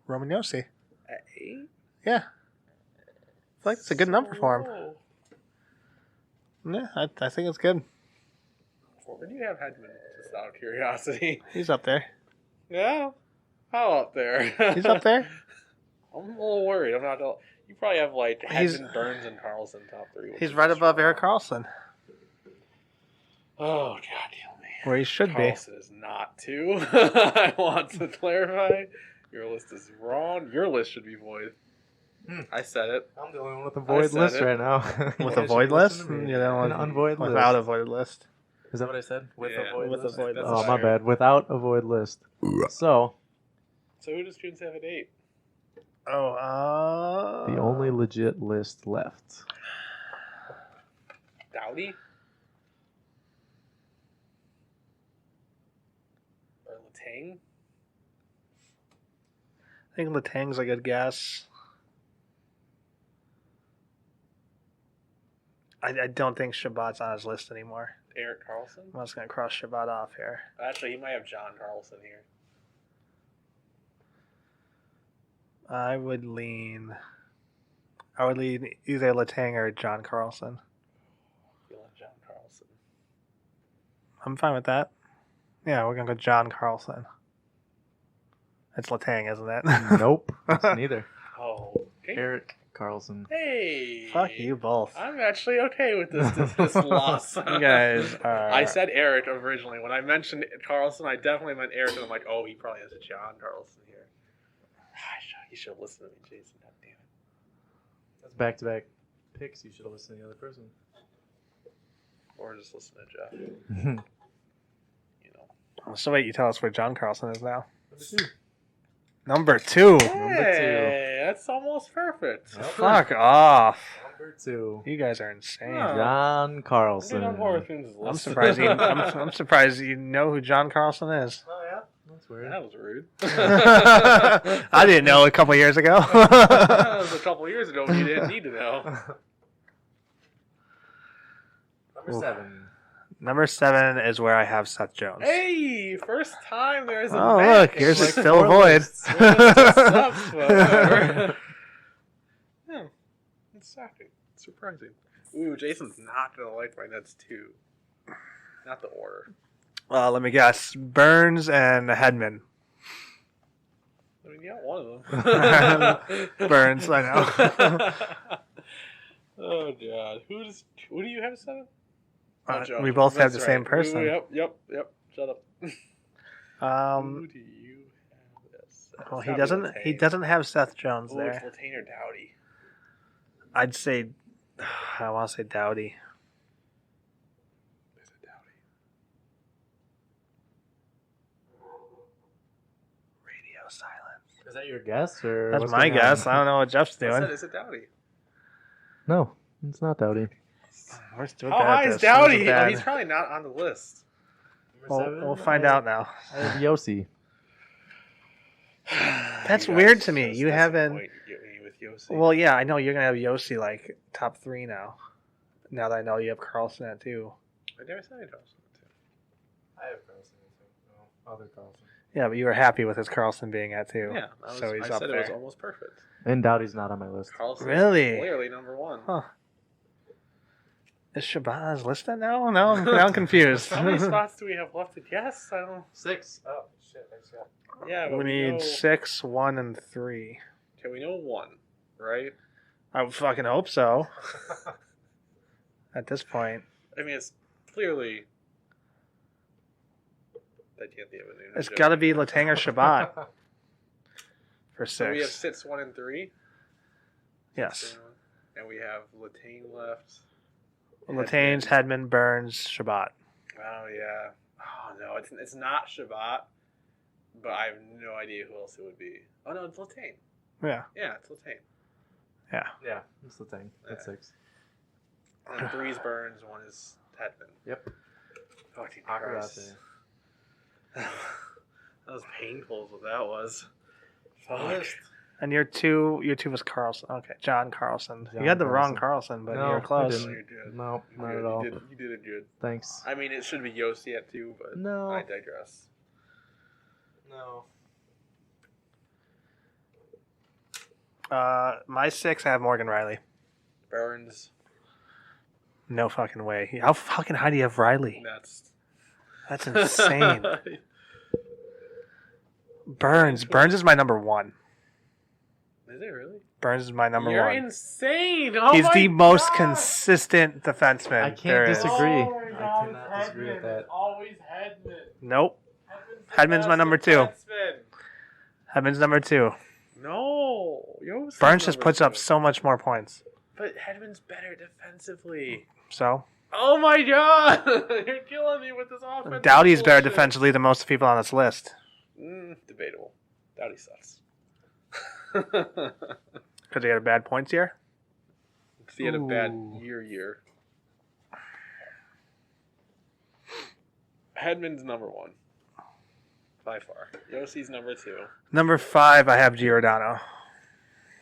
Roman Yossi. At 8? Yeah. I feel like it's a good number for him. Yeah, I think it's good. Where do you have Hedman? Just out of curiosity. He's up there. Yeah? How up there? He's up there. I'm a little worried. I'm not. You probably have like He's- Hedman, Burns, and Carlson top 3. which He's is right just above wrong. Eric Carlson, Oh, God damn me. where he should be. Carlson is not 2. I want to clarify. Your list is wrong. Your list should be void. I said it. I'm the only one with a void said list it. right now. With You a guys void should list? listen to me. You don't want An unvoid list. without a void list. Is that what I said? With Yeah, a void with a list? void That's list. Oh, what my I heard. bad. Without a void list. So, So who does Jones have at 8? Oh, the only legit list left. Doughty? Or Letang? I think Letang's a good guess. I don't think Shabbat's on his list anymore. Eric Carlson? I'm just going to cross Shabbat off here. Actually, he might have John Carlson here. I would lean either Letang or John Carlson. Feeling John Carlson. I'm fine with that. Yeah, we're going to go John Carlson. It's Letang, isn't it? Nope. It's neither. Oh, okay. Eric Carlson. Hey. Fuck you both. I'm actually okay with this loss. You guys are... I said Eric originally. When I mentioned Carlson, I definitely meant Eric, and I'm like, oh, he probably has a John Carlson here. You should have listened to me, Jason. God damn it. That's back-to-back picks. You should have listened to the other person. Or just listen to Jeff. You know. So wait, you tell us where John Carlson is now. Number 2. Number 2. Hey, that's almost perfect. Yep. Fuck off. Number 2. You guys are insane. Huh. John Carlson. I'm surprised you. I'm surprised you know who John Carlson is. Oh, yeah? That's weird. That was rude. I didn't know a couple years ago. That was a couple years ago. You didn't need to know. Number 7. Number 7 is where I have Seth Jones. Hey, first time there's a Oh, match. look, yours is like still a 4 void. lists. Yeah, it's shocking. It's surprising. Ooh, Jason's not gonna like my Nets too. Not the order. Let me guess. Burns and Hedman. I mean, yeah, one of them. Burns, I know. Oh God, who do you have 7? Joe. We both have That's the same right. person. Ooh, yep. Shut up. Who do you have as Well, It's he gotta be doesn't. He Letang. doesn't have Seth Jones Ooh, it's there. Letang or Doughty. I'd say. I want to say Doughty. Is it Doughty? Radio silence. Is that your guess or? That's what's my going on? guess. I don't know what Jeff's I doing. said, is it Doughty? No, it's not Doughty. We're still How bad at high is this. This is Doughty? Oh, bad. he's probably not on the list. We'll find out now. I have Yossi. That's You weird guys to me. just You haven't- disappoint me with Yossi. Well, yeah, I know you're gonna have Yossi like top 3 now. Now that I know you have Carlson at 2. I never said Carlson. I have Carlson. No, other Carlson. Yeah, but you were happy with his Carlson being at 2. Yeah, so he's I up said there. it was almost perfect. And Doughty's not on my list. Carlson Really? clearly number 1. Huh. Is Shabazz listed now? No, now I'm confused. How many spots do we have left to guess? I don't. 6. Oh shit! I just got. Yeah, but we we need know... 6, 1, and 3. Okay, we know 1, right? I would fucking hope so. At this point, I mean, it's clearly. It's it's got to be Letang or Shabbat for So we have 6. sits 1 and 3. Yes. And we have Letang left. Latane's, Hedman, Burns, Shabbat. Oh yeah. Oh no, it's not Shabbat, but I have no idea who else it would be. Oh no, it's Letang. Yeah. Yeah, it's Letang. Yeah, that's the thing. That's 6. And 3's Burns, 1 is Hedman. Yep. Fucking Awkward out Christ. That was painful. Is what that was. Fuck. List. And your two was Carlson. Okay, John Carlson. John you had the wrong Carlson. Carlson, but No, you were I close. didn't. No, you're good. No, You're not good. at all. You did it good. Thanks. I mean, it should be Yossi at 2, but No. I digress. No. My 6, I have Morgan Riley. Burns. No fucking way. How fucking high do you have Riley? That's insane. Burns is my number 1. Is it really? Burns is my number You're 1. insane. Oh He's my the most God. consistent defenseman. I can't there is. disagree. Oh my I God, cannot disagree with Hedman. that. It's always Hedman. Nope. Hedman's Hedman's the my best number 2. defenseman. Hedman's number 2. No. Yossi's Burns just number puts up 2. so much more points. But Hedman's better defensively. So Oh my God. You're killing me with this offense. Doughty's better defensively than most people on this list. Debatable. Doughty sucks. Because he had a bad points here. He had a bad Ooh. year. Hedman's number 1. By far. Yossi's number 2. Number 5, I have Giordano.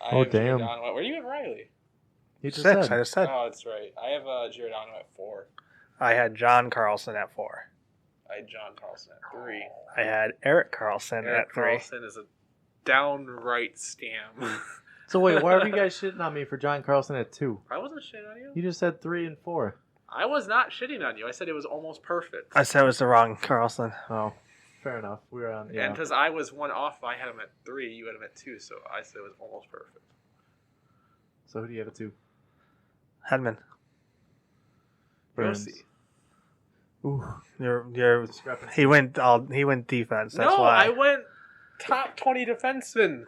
I Oh, have damn. Giordano. Where do you have Riley? You just 6, said. I just said. Oh, that's right. I have Giordano at 4. I had John Carlson at 4. I had John Carlson at 3. I had Eric Carlson Eric at 3. Carlson is a downright scam. So wait, why are you guys shitting on me for John Carlson at 2? I wasn't shitting on you. You just said 3 and 4. I was not shitting on you. I said it was almost perfect. I said it was the wrong Carlson. Oh, fair enough. We were on. And Yeah. because I was 1 off, I had him at 3. You had him at 2, so I said it was almost perfect. So who do you have at 2? Hedman. Burns. Yossi. Ooh. You're Discrepancy. he went defense. That's No, why. I went top 20 defenseman.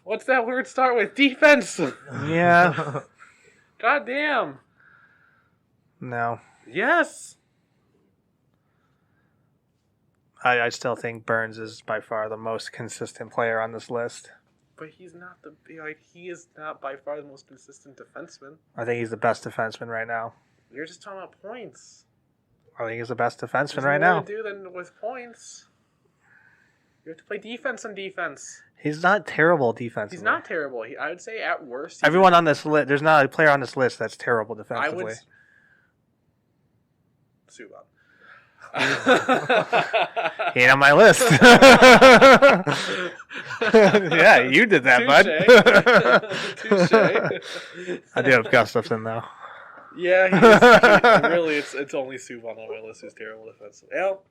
What's that word start with? Defense. Yeah. God damn. No. Yes. I still think Burns is by far the most consistent player on this list. But he's not he is not by far the most consistent defenseman. I think he's the best defenseman right now. You're just talking about points. I think he's the best defenseman There's right more now. to do than with points. You have to play defense on defense. He's not terrible defensively. He's not terrible. I would say at worst. he's- Everyone on this list, there's not a player on this list that's terrible I defensively. would. Subban. He ain't on my list. Yeah, you did that, bud. Touche. I do have Gustafson though. Yeah, he is, really, it's only Subban on my list who's terrible defensive. Well,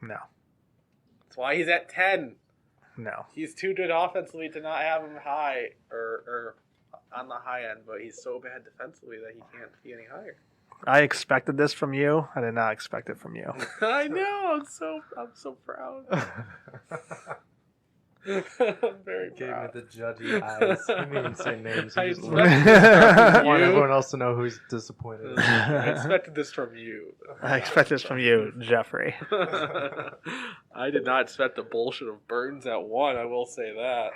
No, that's why he's at 10. no. He's too good offensively to not have him high or on the high end, but he's so bad defensively that he can't be any higher. I expected this from you. I did not expect it from you. I know. I'm so proud. I'm very Gave me proud. the judgy eyes. He didn't even say names. He I just expected want you. everyone else to know who's disappointed. I expected this from you. I expect this from you, Jeffrey. I did not expect the bullshit of Burns at 1. I will say that.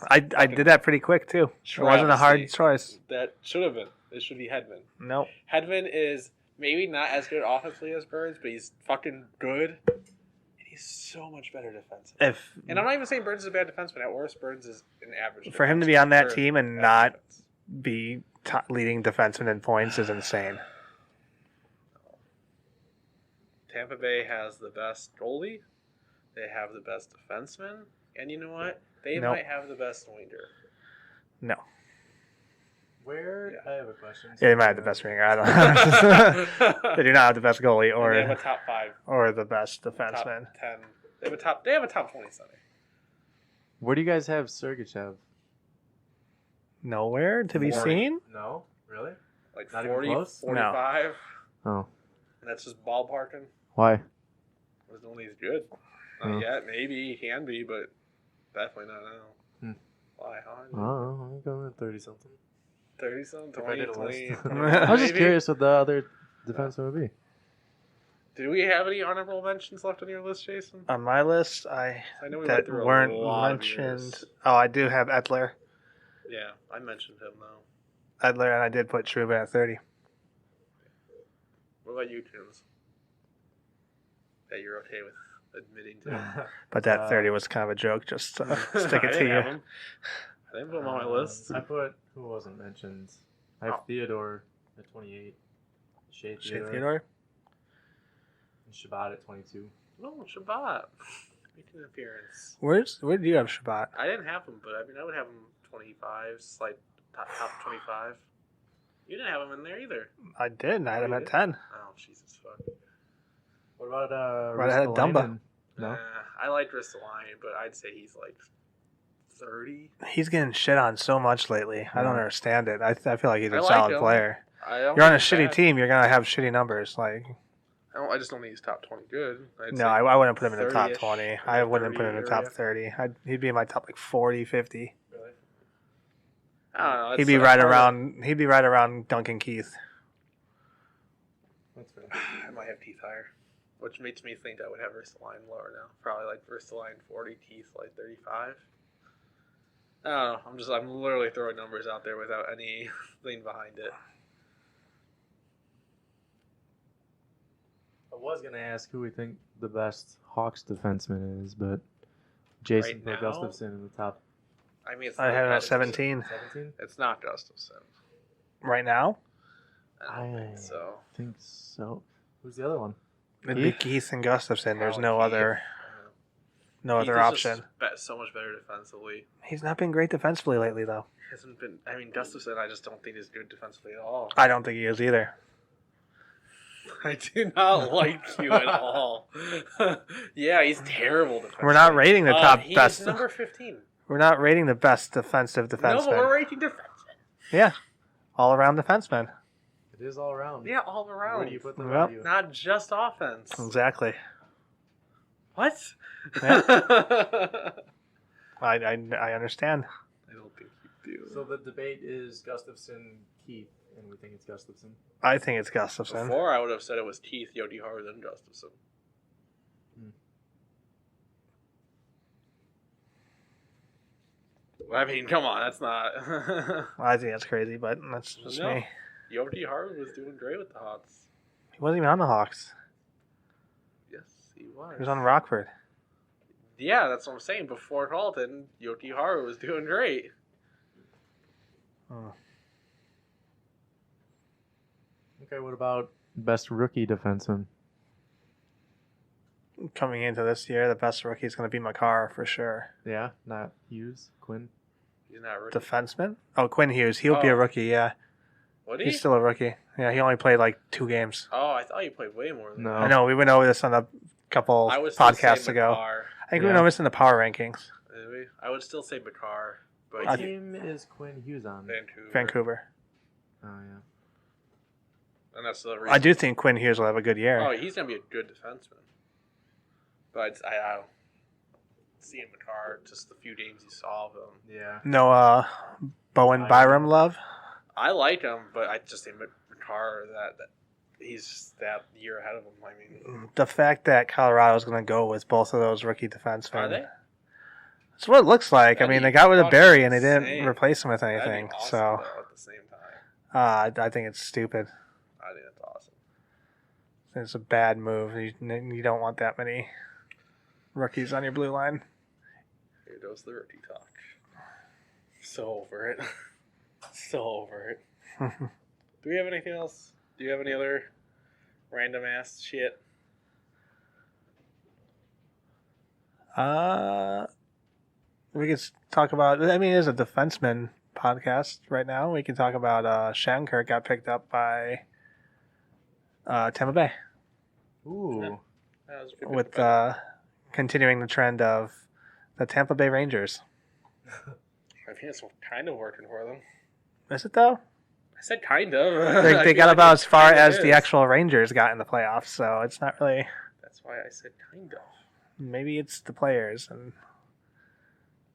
I did that pretty quick, too. It wasn't a hard Travesty. choice. That should have been. It should be Hedman. Nope. Hedman is maybe not as good offensively as Burns, but he's fucking good. And he's so much better defensively. And I'm not even saying Burns is a bad defenseman. At worst, Burns is an average. For him to be defenseman. on that Burns team is and bad not defense. be leading defenseman in points is insane. Tampa Bay has the best goalie. They have the best defenseman. And you know what? They Nope. might have the best winger. No. Where? Yeah. I have a question. Yeah, they might have the best winger. I don't know. They do not have the best goalie And they have a or top 5, the best top defenseman. 10. They have a top 20 center. Where do you guys have Sergachev? Nowhere to be 40. seen? No, really? Like Not even 40, close? 45. Oh, And that's just ballparking. why? As long as he's good. Not Oh. yet. Maybe he can be, but definitely not now. Hmm. Why? Oh, I'm going at 30 something. 30 something? If I did a 20, list. 20, I was just maybe? curious what the other defenseman would be. Did we have any honorable mentions left on your list, Jason? On my list, I know we went that through a weren't lot of mentioned. yours. Oh, I do have Edler. Yeah, I mentioned him though. Edler, and I did put Trouba at 30. What about you, Tunes? That you're okay with admitting to? But that 30 was kind of a joke. Just stick I it to didn't have you. him. I didn't put him on my list. I put who wasn't mentioned. I have Oh. Theodore at 28, Shea Shea Theodore, Theodore? and Shabbat at 22. No, Shabbat. Make an appearance. Where do you have Shabbat? I didn't have him, but I mean, I would have him 25, slight top 25. You didn't have him in there either. I did. I had him you at did? 10. Oh, Jesus fuck. What about Right ahead of Dumba. Ristolainen? No. I like Ristolainen, but I'd say he's like 30. He's getting shit on so much lately. I don't Yeah. understand it. I feel like he's I a like solid him. player. I don't You're on a think shitty bad. team. You're going to have shitty numbers. Like, I just don't think he's top 20 good. I'd no, say I wouldn't put him in the top 30-ish, 20. I wouldn't put him in the top 30 30. He'd be in my top like 40, 50. Really? I don't know. He'd it's be like right part of- around. He'd be right around Duncan Keith. That's fair. I might have Teeth higher, which makes me think I would have Ristolainen lower now. Probably like Ristolainen 40, Teeth like 35. I don't know. I'm literally throwing numbers out there without anything behind it. I was gonna ask who we think the best Hawks defenseman is, but Jason Right put now? Gustafsson in the top I mean, it's I not had him at Gustafsson. 17 17. It's not Gustafsson. right now. I don't think so. think so. Who's the other one? It'd be Keith? Keith and Gustafson. There's Probably no Keith. other Keith other is option. just so much better defensively. He's not been great defensively lately, though. He hasn't been. I mean, Gustafsson, I just don't think is good defensively at all. I don't think he is either. I do not like you at all. Yeah, he's terrible defensively. We're not rating the top he's best. number 15. We're not rating the best defensive No, but we're defenseman. rating defenseman. Yeah, all around defenseman. It is all around. Yeah, all around. Where do you put the Yep. value? Not just offense. Exactly. What? Yeah. I I understand. don't think you do. So the debate is Gustafsson, Keith, and we think it's Gustafsson. I think it's Gustafson. Before, I would have said it was Teeth, Yodi Hart, then Gustafsson. I mean, come on, that's not. I think that's crazy, but that's just No. me. Yodi Hart was doing great with the Hawks. He wasn't even on the Hawks. Yes, he was. He was on Rockford. Yeah, that's what I'm saying. Before Carlton, Yodi Hart was doing great. Oh. Okay, what about best rookie defenseman? Coming into this year, the best rookie is going to be Makar for sure. Yeah, not Hughes, Quinn. He's not rookie. Defenseman? Oh, Quinn Hughes. He'll be a Oh. rookie, yeah. Would he? He's still a rookie. Yeah, he only played like 2 games. Oh, I thought he played way more than No. that. I know, we went over this on a couple I would still podcasts say ago. Makar. I think we Yeah. went over this in the power rankings. Did we? I would still say Makar. But What team is Quinn Hughes on? Vancouver. Oh, yeah. And that's the reason. I do think Quinn Hughes will have a good year. Oh, he's gonna be a good defenseman. But I don't see him McCarr, just the few games you saw of him. Yeah. No Bowen Byram love? I like him, but I just think McCarr that he's that year ahead of him. I mean, The fact that Colorado's going to go with both of those rookie defensemen. are they? That's what it looks like. That'd I mean, be they got rid of fucking Barry and they insane. didn't replace him with That'd be anything. awesome, So though, at the same time. I think it's stupid. I think that's awesome. It's a bad move. You don't want that many rookies on your blue line. Here goes the rookie talk. So over it. So over it. Do we have anything else? Do you have any other random ass shit? We could talk about. I mean, it's a defenseman podcast right now. We can talk about Shattenkirk got picked up by Tampa Bay Ooh. That was a good with pick. continuing the trend of the Tampa Bay Rangers. I think it's kind of working for them. Is it though? I said kind of. They I got feel like about it as far kinda as the is. actual Rangers got in the playoffs, so it's not really. That's why I said kind of. Maybe it's the players and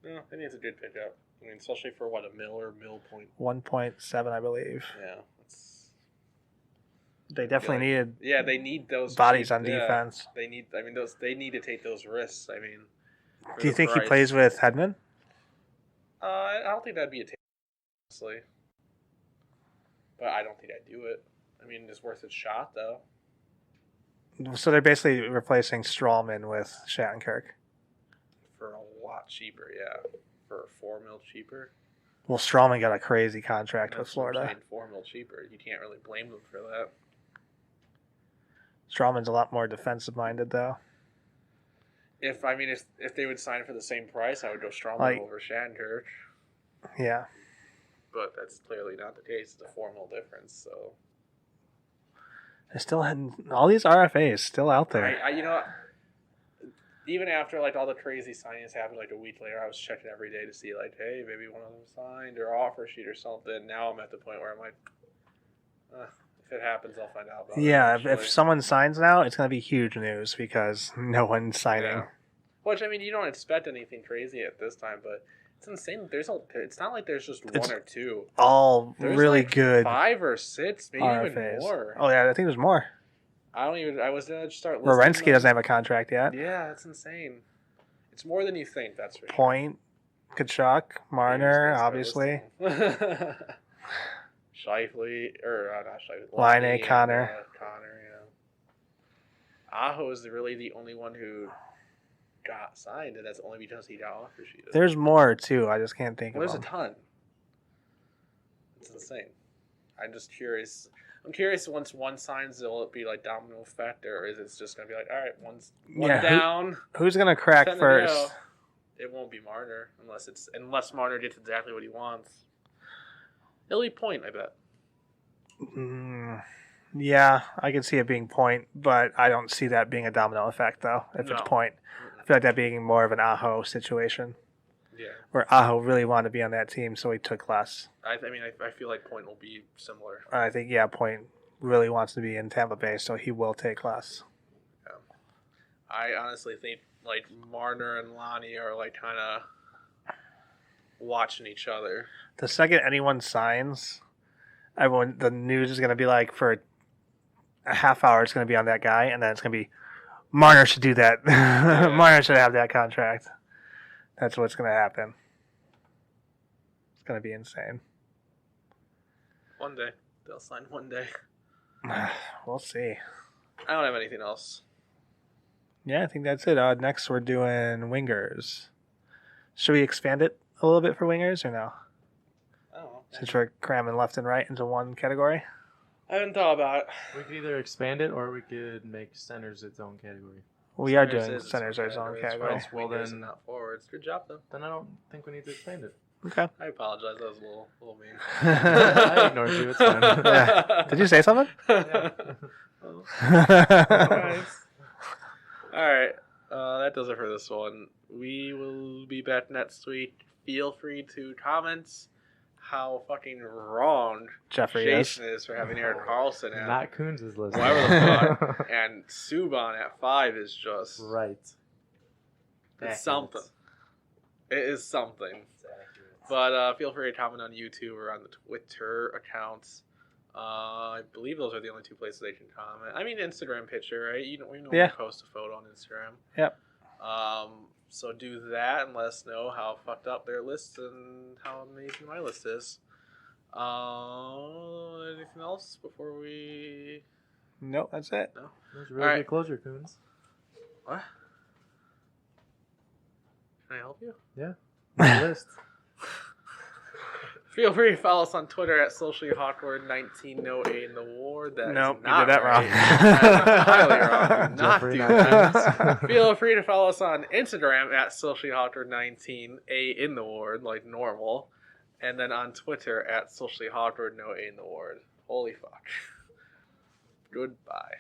No, I think it's a good pickup. I mean, especially for what, a mill point. 1.7, I believe. Yeah. It's, They definitely needed yeah, they need those bodies on yeah, defense. They need. I mean, those. They need to take those risks. I mean. for Do you the think he price. plays with Hedman? I don't think that'd be a take, honestly. But I don't think I'd do it. I mean, it's worth its shot, though. So they're basically replacing Strawman with Shattenkirk. For a lot cheaper, yeah. For $4 million cheaper. Well, Strawman got a crazy contract with That's what I'm Florida. saying, $4 million cheaper. You can't really blame them for that. Strawman's a lot more defensive minded, though. If they would sign for the same price, I would go Strawman over Shattenkirk. Yeah. But that's clearly not the case. It's a $4 million difference, so. They still had all these RFAs still out there. Even after like all the crazy signings happened, like a week later, I was checking every day to see like, hey, maybe one of them signed or offer sheet or something. Now I'm at the point where I'm like, if it happens, I'll find out about it. Yeah, eventually. if someone signs now, it's going to be huge news because no one's signing. Yeah. Which, I mean, you don't expect anything crazy at this time, but it's insane. It's not like there's just one or two. All There's really like good 5 or 6, maybe RFAs. even more. Oh, yeah, I think there's more. I was going to start listing Werenski them. doesn't have a contract yet. Yeah, that's insane. It's more than you think, that's for sure. Point, Kachuk, Marner, Maybe obviously. Shifley, or not Shifley. Line A, and, Connor. Connor, yeah. Aho is really the only one who got signed, and that's only because he got offer sheeted. There's more, too. I just can't think There's of a them. ton. It's insane. I'm just curious. I'm curious, once one signs, will it be like domino effect, or is it just going to be like, all right, one down, Who's going to crack 10 to first? go. It won't be Marner unless Marner gets exactly what he wants. It'll be Point, I bet. Yeah, I can see it being Point, but I don't see that being a domino effect, though, if it's No. Point. I feel like that being more of an Aho situation, Yeah. where Aho really wanted to be on that team, so he took less. I feel like Point will be similar. I think, yeah, Point really wants to be in Tampa Bay, so he will take less. I honestly think like Marner and Lonnie are like kind of watching each other. The second anyone signs, the news is going to be like for a half hour, it's going to be on that guy, and then it's going to be Marner should do that. Marner should have that contract. That's what's going to happen. It's going to be insane. One day they'll sign. One day. We'll see. I don't have anything else. Yeah, I think that's it. Next, we're doing wingers. Should we expand it a little bit for wingers or no? I don't know. Since we're cramming left and right into one category? I haven't thought about it. We could either expand it or we could make centers its own category. We are Centers doing is centers our own category. It's Well, wingers then- and not forwards. Good job, though. Then I don't think we need to expand it. Okay. I apologize. That was a little mean. I ignored you. It's fine. Yeah. Did you say something? Yeah. All right. That does it for this one. We will be back next week feel free to comment how fucking wrong Jeffrey Jason is for having Eric Carlson at Not Coons' list. whatever the fuck, and Subban at 5 is just Right. it's something. It is something. But feel free to comment on YouTube or on the Twitter accounts. I believe those are the only two places they can comment. I mean, Instagram picture, right? We know Yeah. we post a photo on Instagram. Yep. So do that and let us know how fucked up their list and how amazing my list is. Anything else before we? Nope, that's it. No. That was a really All right. good closure, Coons. What? Can I help you? Good list. Feel free to follow us on Twitter at socially Hawkward 19 no A in the ward. That Nope, is you not did that right. wrong. That's highly wrong. Do not Jeffrey do Knight. that. Feel free to follow us on Instagram at socially Hawkward 19 A in the ward, like normal, and then on Twitter at socially Hawkward no A in the ward. Holy fuck. Goodbye.